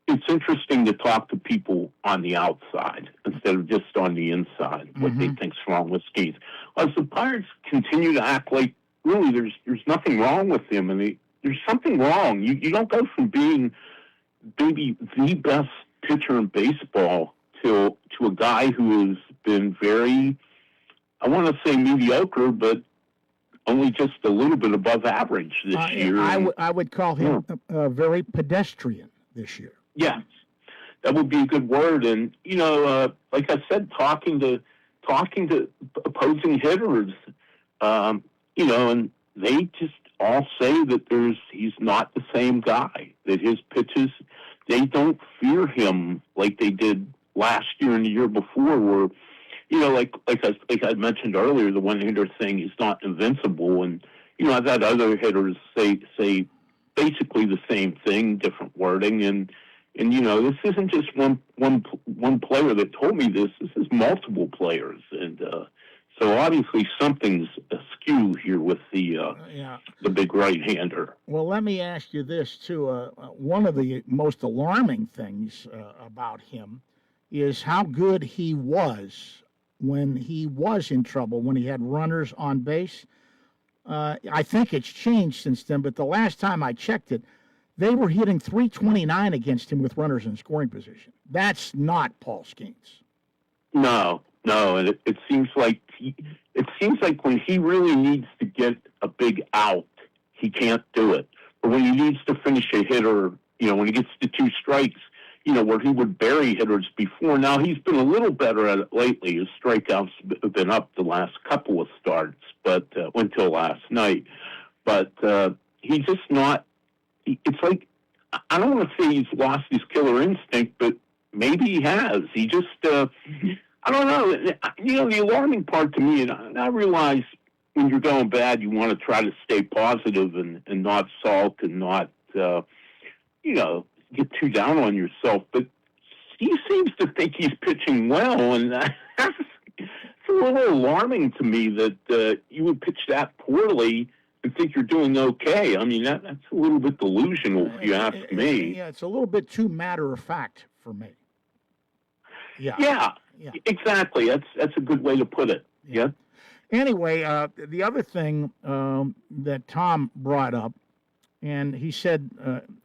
it's interesting to talk to people on the outside instead of just on the inside, what they think's wrong with Skeens. As the Pirates continue to act like really there's nothing wrong with him, and there's something wrong. You don't go from being maybe the best pitcher in baseball to a guy who has been very, I want to say mediocre, but only just a little bit above average this year. I would call him very pedestrian this year. Yeah, that would be a good word. And, like I said, talking to opposing hitters, and they just all say that he's not the same guy, that his pitches, they don't fear him like they did last year and the year before, where, like I mentioned earlier, the one hitter thing is not invincible. And, I've had other hitters say basically the same thing, different wording. And this isn't just one player that told me this. This is multiple players. And so obviously something's askew here with the big right-hander. Well, let me ask you this, too. One of the most alarming things about him is how good he was when he was in trouble, when he had runners on base. I think it's changed since then, but the last time I checked it, they were hitting .329 against him with runners in scoring position. That's not Paul Skeens. No, and it seems like when he really needs to get a big out, he can't do it. But when he needs to finish a hitter, when he gets to two strikes, where he would bury hitters before. Now, he's been a little better at it lately. His strikeouts have been up the last couple of starts, but until last night. But he's just not. It's like, I don't want to say he's lost his killer instinct, but maybe he has. He just, I don't know. The alarming part to me, and I realize when you're going bad, you want to try to stay positive and not sulk and not, get too down on yourself, but he seems to think he's pitching well, and it's a little alarming to me that you would pitch that poorly and think you're doing okay. I mean, that's a little bit delusional, if you ask me. Yeah, it's a little bit too matter-of-fact for me. Yeah, exactly. That's a good way to put it. Yeah. Anyway, the other thing that Tom brought up, and he said,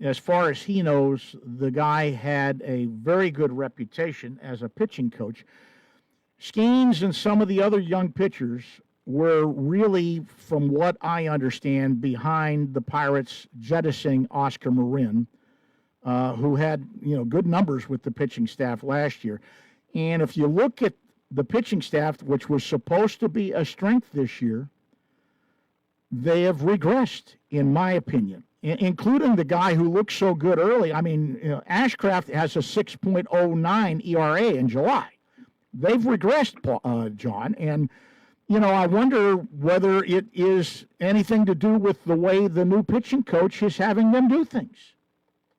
as far as he knows, the guy had a very good reputation as a pitching coach. Skeens and some of the other young pitchers were really, from what I understand, behind the Pirates jettisoning Oscar Marin, who had good numbers with the pitching staff last year. And if you look at the pitching staff, which was supposed to be a strength this year, they have regressed, in my opinion. including the guy who looked so good early. I mean, Ashcraft has a 6.09 ERA in July. They've regressed, John, and I wonder whether it is anything to do with the way the new pitching coach is having them do things.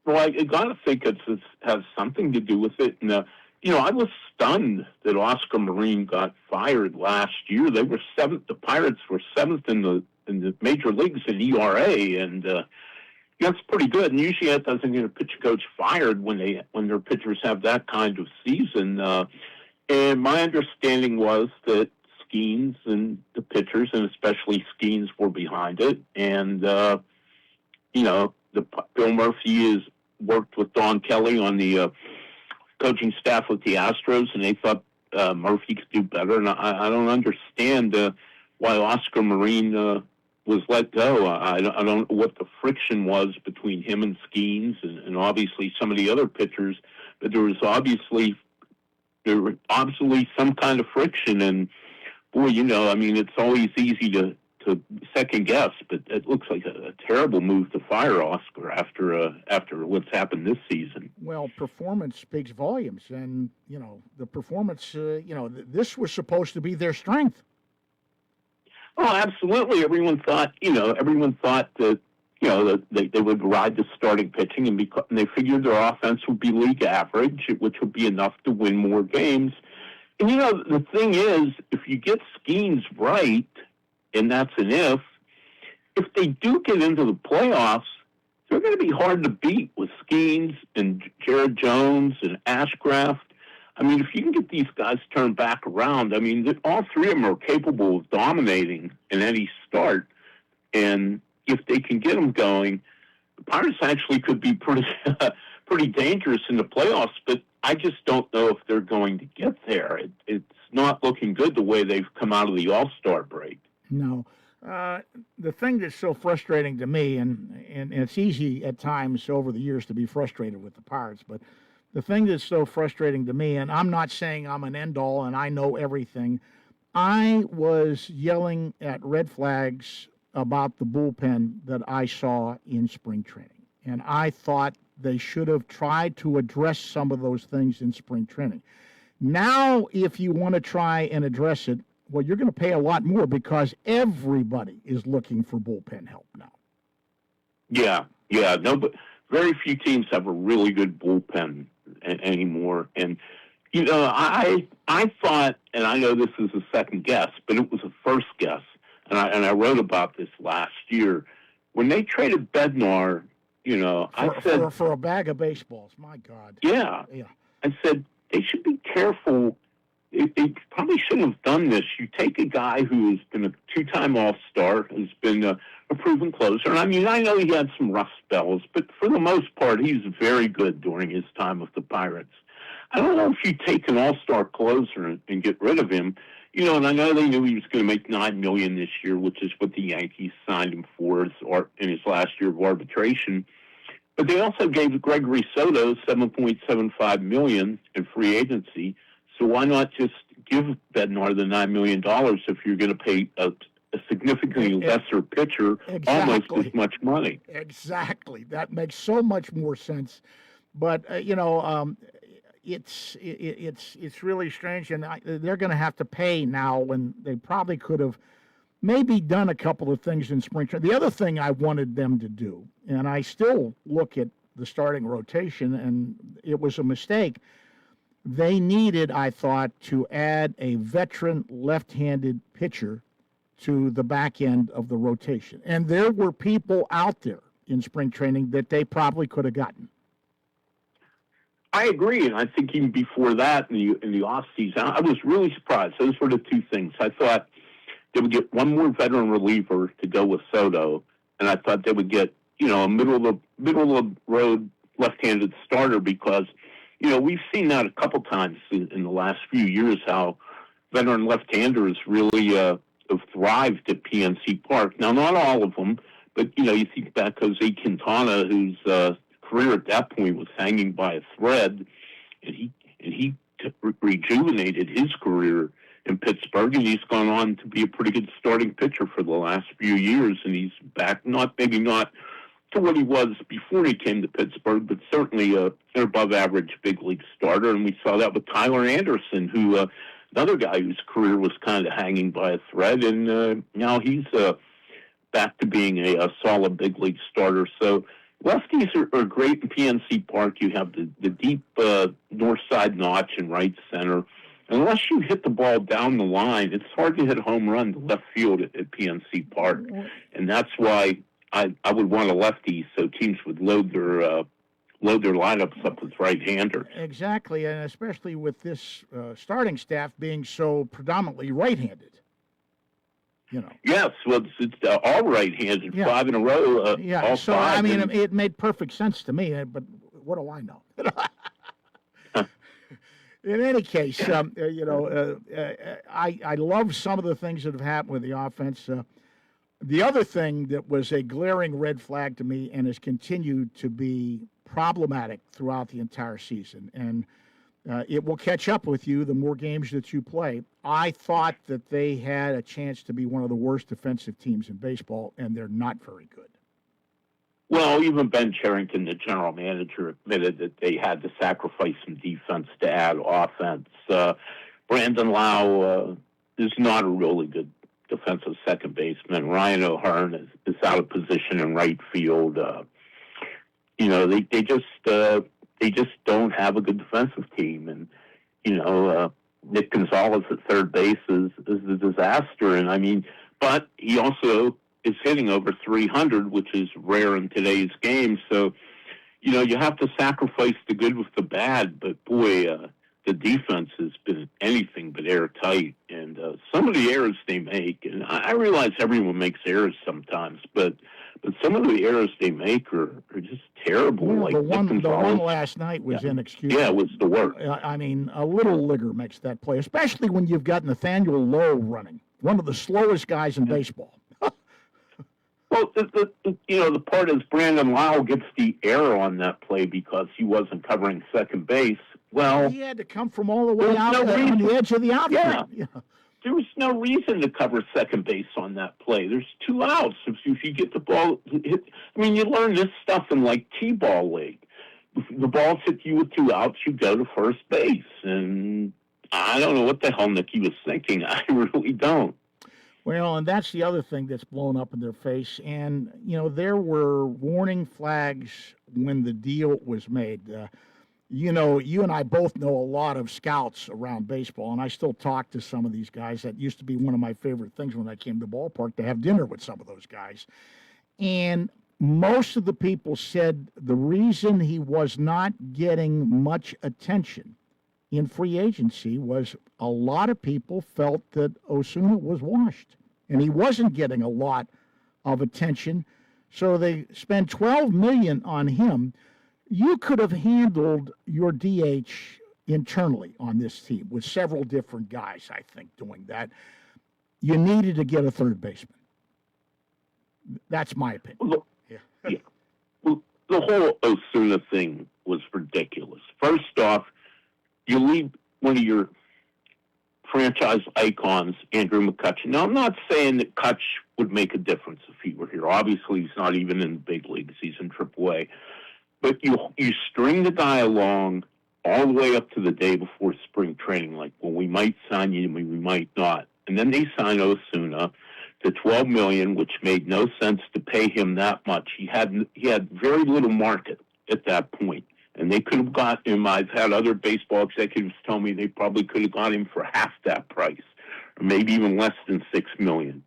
Well, I got to think it has something to do with it. And, I was stunned that Oscar Marin got fired last year. They were seventh. The Pirates were seventh in the major leagues in ERA, and that's pretty good. And usually that doesn't get a pitching coach fired when their pitchers have that kind of season. And my understanding was that Skeens and the pitchers, and especially Skeens, were behind it. And, Bill Murphy has worked with Don Kelly on the coaching staff with the Astros, and they thought Murphy could do better. And I don't understand why Oscar Marin was let go. I don't know what the friction was between him and Skeens and obviously some of the other pitchers, but there was obviously some kind of friction. And boy, it's always easy to second guess, but it looks like a terrible move to fire Oscar after what's happened this season. Well, performance speaks volumes, and the performance. This was supposed to be their strength. Oh, absolutely. Everyone thought that that they would ride the starting pitching, and they figured their offense would be league average, which would be enough to win more games. And the thing is, if you get Skeens right, and that's an if they do get into the playoffs, they're going to be hard to beat with Skeens and Jared Jones and Ashcraft. I mean, if you can get these guys turned back around, I mean, all three of them are capable of dominating in any start. And if they can get them going, the Pirates actually could be pretty dangerous in the playoffs, but I just don't know if they're going to get there. It's not looking good the way they've come out of the All-Star break. No. The thing that's so frustrating to me, and it's easy at times over the years to be frustrated with the Pirates, but the thing that's so frustrating to me, and I'm not saying I'm an end-all and I know everything, I was yelling at red flags about the bullpen that I saw in spring training. And I thought they should have tried to address some of those things in spring training. Now, if you want to try and address it, well, you're going to pay a lot more because everybody is looking for bullpen help now. Yeah. No, but very few teams have a really good bullpen anymore. And, I thought, and I know this is a second guess, but it was a first guess. And I wrote about this last year. When they traded Bednar, I said... For a bag of baseballs, my God. Yeah. I said, they should be careful. They probably shouldn't have done this. You take a guy who has been a two-time All-Star, who's been a proven closer. And I mean, I know he had some rough spells, but for the most part, he's very good during his time with the Pirates. I don't know if you take an All-Star closer and get rid of him. And I know they knew he was going to make $9 million this year, which is what the Yankees signed him for in his last year of arbitration. But they also gave Gregory Soto $7.75 million in free agency. So why not just give Bednar the $9 million if you're going to pay a significantly lesser pitcher almost as much money? Exactly. That makes so much more sense. But, it's really strange, and they're going to have to pay now when they probably could have maybe done a couple of things in spring training. The other thing I wanted them to do, and I still look at the starting rotation, and it was a mistake. They needed, I thought, to add a veteran left-handed pitcher to the back end of the rotation. And there were people out there in spring training that they probably could have gotten. I agree, and I think even before that, in the offseason, I was really surprised. Those were the two things. I thought they would get one more veteran reliever to go with Soto, and I thought they would get a middle of the road left-handed starter because we've seen that a couple times in the last few years how veteran left-handers really have thrived at PNC Park. Now, not all of them, but you think back Jose Quintana, whose career at that point was hanging by a thread, and he rejuvenated his career in Pittsburgh, and he's gone on to be a pretty good starting pitcher for the last few years, and he's back, maybe not to what he was before he came to Pittsburgh, but certainly an above-average big league starter. And we saw that with Tyler Anderson, who another guy whose career was kind of hanging by a thread, and now he's back to being a solid big league starter. So lefties are great in PNC Park. You have the deep north side notch in right center. Unless you hit the ball down the line, it's hard to hit a home run to left field at PNC Park. And that's why I would want a lefty, so teams would load their lineups up with right-handers. Exactly, and especially with this starting staff being so predominantly right-handed. You know. Yes, well, it's all right-handed, 5 in a row. All so five, I mean, it made perfect sense to me, but what do I know? In any case, I love some of the things that have happened with the offense. The other thing that was a glaring red flag to me and has continued to be problematic throughout the entire season, and it will catch up with you the more games that you play. I thought that they had a chance to be one of the worst defensive teams in baseball, and they're not very good. Well, even Ben Cherington, the general manager, admitted that they had to sacrifice some defense to add offense. Brandon Lau is not a really good defensive second baseman. Ryan O'Hearn is out of position in right field. They just don't have a good defensive team, and Nick Gonzalez at third base is a disaster. And I mean, but he also is hitting over 300, which is rare in today's game. So, you have to sacrifice the good with the bad. But boy, the defense has been anything but airtight. And some of the errors they make, and I realize everyone makes errors sometimes, but some of the errors they make are just terrible. Well, like the one last night was inexcusable. Yeah, it was the worst. I mean, a little ligger makes that play, especially when you've got Nathaniel Lowe running, one of the slowest guys in baseball. Well, the part is Brandon Lau gets the error on that play because he wasn't covering second base. Well, he had to come from all the way out on the edge of the outfield. Yeah. There was no reason to cover second base on that play. There's 2 outs. If you get the ball hit, I mean, you learn this stuff in like T-ball league. If the ball's hit you with 2 outs, you go to first base. And I don't know what the hell Nicky was thinking. I really don't. Well, and that's the other thing that's blown up in their face. And, there were warning flags when the deal was made. You and I both know a lot of scouts around baseball, and I still talk to some of these guys. That used to be one of my favorite things when I came to the ballpark, to have dinner with some of those guys. And most of the people said the reason he was not getting much attention in free agency was a lot of people felt that Osuna was washed, and he wasn't getting a lot of attention. So they spent $12 million on him. You could have handled your DH internally on this team with several different guys, I think, doing that. You needed to get a third baseman. That's my opinion. Well, yeah. Well, the whole Osuna thing was ridiculous. First off, you leave one of your franchise icons, Andrew McCutchen. Now, I'm not saying that Kutch would make a difference if he were here. Obviously, he's not even in the big leagues. He's in AAA. But you string the guy along all the way up to the day before spring training, like, well, we might sign you, we might not. And then they sign Osuna to $12 million, which made no sense to pay him that much. He had very little market at that point, and they could have got him. I've had other baseball executives tell me they probably could have got him for half that price, or maybe even less than $6 million.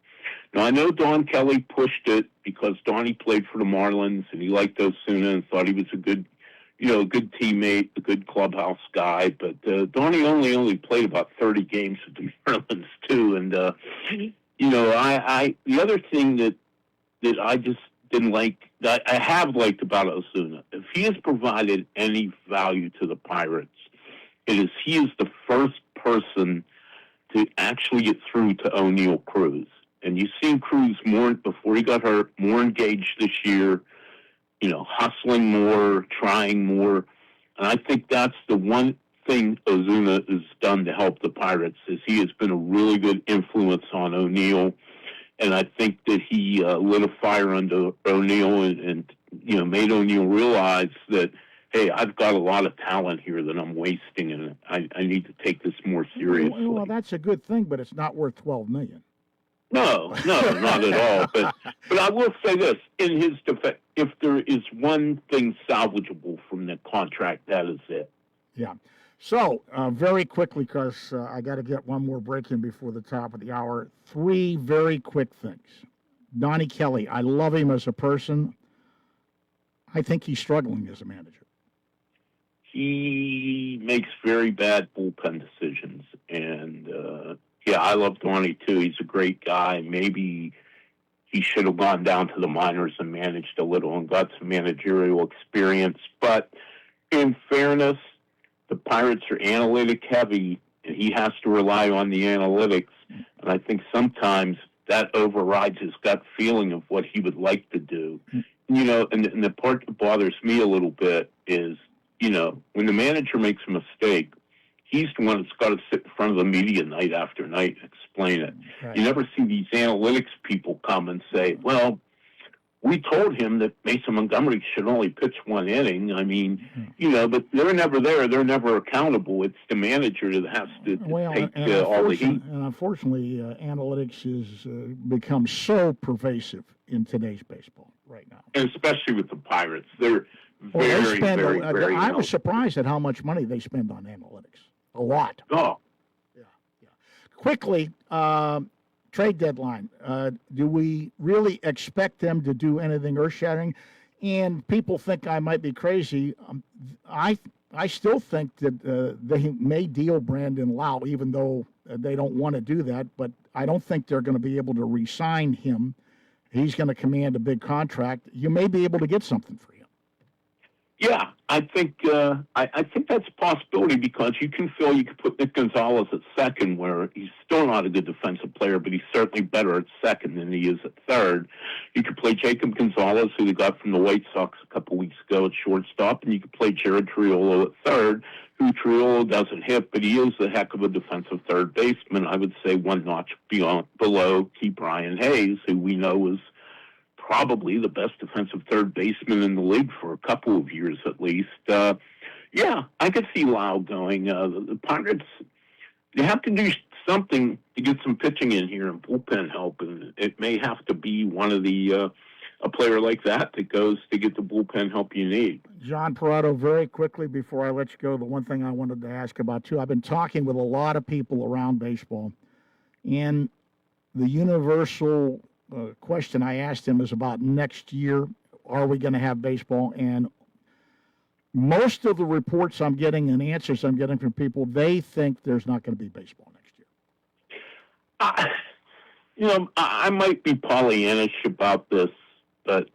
Now, I know Don Kelly pushed it because Donnie played for the Marlins, and he liked Osuna and thought he was a good teammate, a good clubhouse guy. But Donnie only played about 30 games with the Marlins, too. And, the other thing that I just didn't like, that I have liked about Osuna, if he has provided any value to the Pirates, he is the first person to actually get through to O'Neill Cruz. And you've seen Cruz more, before he got hurt, more engaged this year, hustling more, trying more. And I think that's the one thing Osuna has done to help the Pirates, is he has been a really good influence on O'Neill. And I think that he lit a fire under O'Neill and made O'Neill realize that, hey, I've got a lot of talent here that I'm wasting, and I need to take this more seriously. Well, that's a good thing, but it's not worth $12 million. No, not at all. But I will say this, in his defense, if there is one thing salvageable from the contract, that is it. Yeah. So, very quickly, because I got to get one more break in before the top of the hour. 3 very quick things. Donnie Kelly, I love him as a person. I think he's struggling as a manager. He makes very bad bullpen decisions. And, I love Donnie, too. He's a great guy. Maybe he should have gone down to the minors and managed a little and got some managerial experience. But in fairness, the Pirates are analytic heavy, and he has to rely on the analytics. And I think sometimes that overrides his gut feeling of what he would like to do. And the part that bothers me a little bit is, when the manager makes a mistake, he's the one that's got to sit in front of the media night after night and explain it. Right. You never see these analytics people come and say, well, we told him that Mason Montgomery should only pitch 1 inning. I mean, but they're never there. They're never accountable. It's the manager that has to take all the heat. And unfortunately, analytics has become so pervasive in today's baseball right now. And especially with the Pirates. They're very I was surprised at how much money they spend on analytics. A lot. Oh. Yeah. Quickly, trade deadline. Do we really expect them to do anything earth-shattering? And people think I might be crazy. I still think that they may deal Brandon Lau, even though they don't want to do that. But I don't think they're going to be able to re-sign him. He's going to command a big contract. You may be able to get something for him. Yeah, I think that's a possibility because you can put Nick Gonzalez at second, where he's still not a good defensive player, but he's certainly better at second than he is at third. You could play Jacob Gonzalez, who they got from the White Sox a couple weeks ago at shortstop, and you could play Jared Triolo at third, who Triolo doesn't hit, but he is a heck of a defensive third baseman. I would say one notch below T. Brian Hayes, who we know is probably the best defensive third baseman in the league for a couple of years at least. I could see Lau going. The Pirates, they have to do something to get some pitching in here and bullpen help, and it may have to be one of the a player like that goes to get the bullpen help you need. John Parado, very quickly before I let you go, the one thing I wanted to ask about too, I've been talking with a lot of people around baseball, and the universal question I asked him is about next year. Are we going to have baseball? And most of the reports I'm getting and answers I'm getting from people, they think there's not going to be baseball next year. I might be Pollyannish about this, but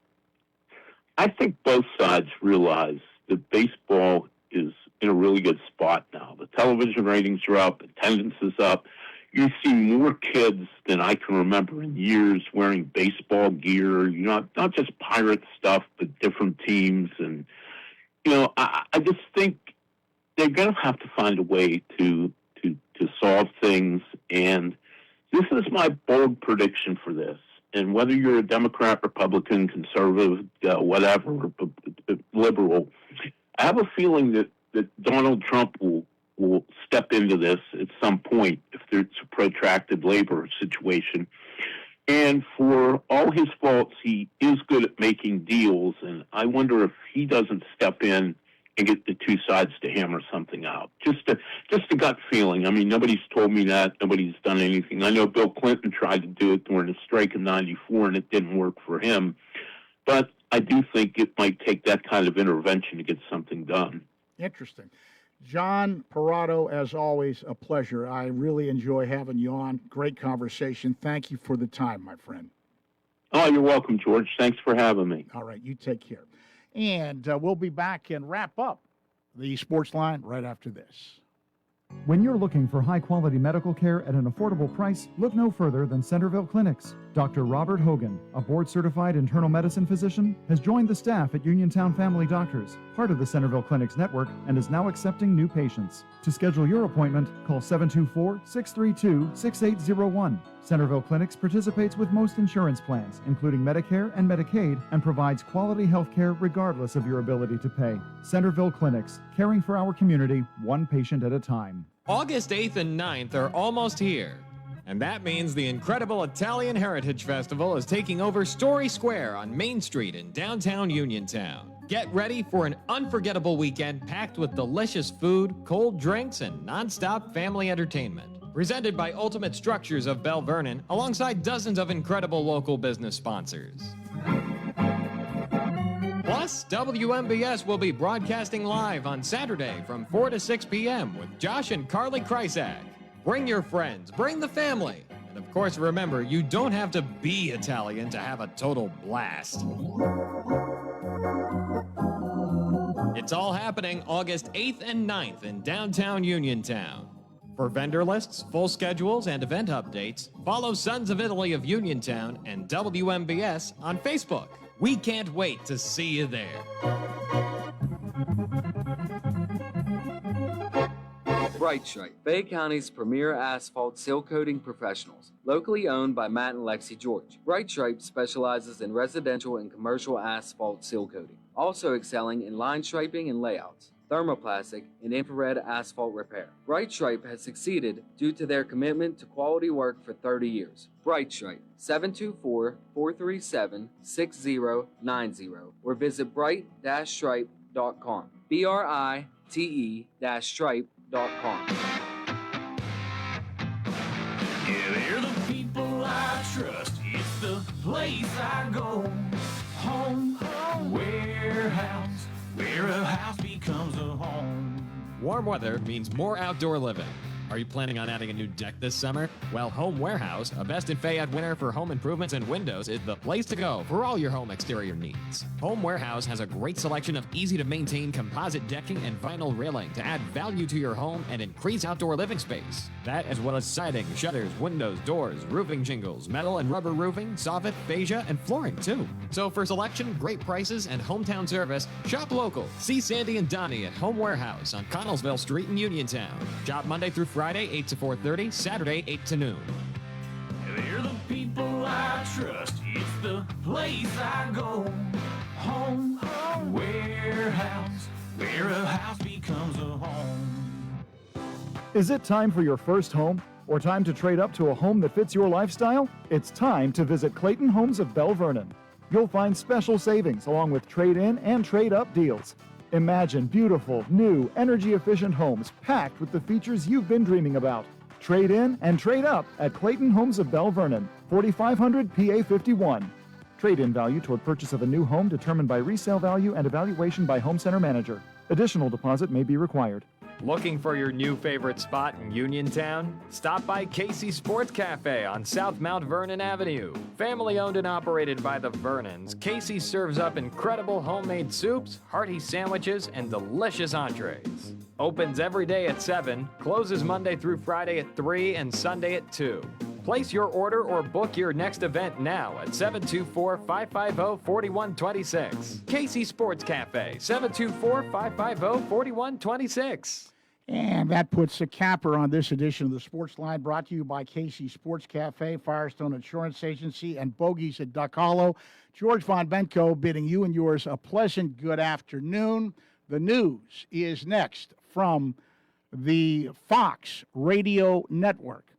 I think both sides realize that baseball is in a really good spot now. The television ratings are up, attendance is up. You see more kids than I can remember in years wearing baseball gear, not just Pirate stuff, but different teams. And, I just think they're going to have to find a way to solve things. And this is my bold prediction for this. And whether you're a Democrat, Republican, conservative, whatever, liberal, I have a feeling that Donald Trump will step into this at some point if there's a protracted labor situation. And for all his faults, he is good at making deals, and I wonder if he doesn't step in and get the two sides to hammer something out. Just a gut feeling. I mean, nobody's told me that. Nobody's done anything. I know Bill Clinton tried to do it during the strike in '94, and it didn't work for him. But I do think it might take that kind of intervention to get something done. Interesting. John Parado, as always, a pleasure. I really enjoy having you on. Great conversation. Thank you for the time, my friend. Oh, you're welcome, George. Thanks for having me. All right, you take care. And we'll be back and wrap up the Sports Line right after this. When you're looking for high-quality medical care at an affordable price, look no further than Centerville Clinics. Dr. Robert Hogan, a board-certified internal medicine physician, has joined the staff at Uniontown Family Doctors, part of the Centerville Clinics network, and is now accepting new patients. To schedule your appointment, call 724-632-6801. Centerville Clinics participates with most insurance plans, including Medicare and Medicaid, and provides quality health care regardless of your ability to pay. Centerville Clinics, caring for our community, one patient at a time. August 8th and 9th are almost here. And that means the incredible Italian Heritage Festival is taking over Story Square on Main Street in downtown Uniontown. Get ready for an unforgettable weekend packed with delicious food, cold drinks, and nonstop family entertainment. Presented by Ultimate Structures of Bell Vernon, alongside dozens of incredible local business sponsors. Plus, WMBS will be broadcasting live on Saturday from 4 to 6 p.m. with Josh and Carly Krysak. Bring your friends, bring the family. And of course, remember, you don't have to be Italian to have a total blast. It's all happening August 8th and 9th in downtown Uniontown. For vendor lists, full schedules, and event updates, follow Sons of Italy of Uniontown and WMBS on Facebook. We can't wait to see you there. Bright Stripe, Fayette County's premier asphalt seal coating professionals, locally owned by Matt and Lexi George. Bright Stripe specializes in residential and commercial asphalt seal coating, also excelling in line striping and layouts, thermoplastic, and infrared asphalt repair. Bright Stripe has succeeded due to their commitment to quality work for 30 years. Bright Stripe, 724-437-6090, or visit bright-stripe.com. BRITE-stripe.com. Yeah, they're the people I trust. It's the place I go. Home Warehouse, where a house becomes a home. Warm weather means more outdoor living. Are you planning on adding a new deck this summer? Well, Home Warehouse, a Best in Fayette winner for home improvements and windows, is the place to go for all your home exterior needs. Home Warehouse has a great selection of easy-to-maintain composite decking and vinyl railing to add value to your home and increase outdoor living space. That, as well as siding, shutters, windows, doors, roofing shingles, metal and rubber roofing, soffit, fascia, and flooring, too. So for selection, great prices, and hometown service, shop local. See Sandy and Donnie at Home Warehouse on Connellsville Street in Uniontown. Shop Monday through Friday, 8 to 4:30, Saturday, 8 to noon. They're the people I trust. It's the place I go. Home Warehouse, where a house becomes a home. Is it time for your first home? Or time to trade up to a home that fits your lifestyle? It's time to visit Clayton Homes of Bell Vernon. You'll find special savings along with trade-in and trade-up deals. Imagine beautiful, new, energy-efficient homes packed with the features you've been dreaming about. Trade in and trade up at Clayton Homes of Bell Vernon, 4500 PA 51. Trade-in value toward purchase of a new home determined by resale value and evaluation by home center manager. Additional deposit may be required. Looking for your new favorite spot in Uniontown? Stop by Casey Sports Cafe on South Mount Vernon Avenue. Family owned and operated by the Vernons, Casey serves up incredible homemade soups, hearty sandwiches, and delicious entrees. Opens every day at 7, closes Monday through Friday at 3, and Sunday at 2. Place your order or book your next event now at 724-550-4126. Casey Sports Cafe, 724-550-4126. And that puts a capper on this edition of the Sportsline, brought to you by Casey Sports Cafe, Firestone Insurance Agency, and Bogies at Duck Hollow. George Von Benko bidding you and yours a pleasant good afternoon. The news is next from the Fox Radio Network.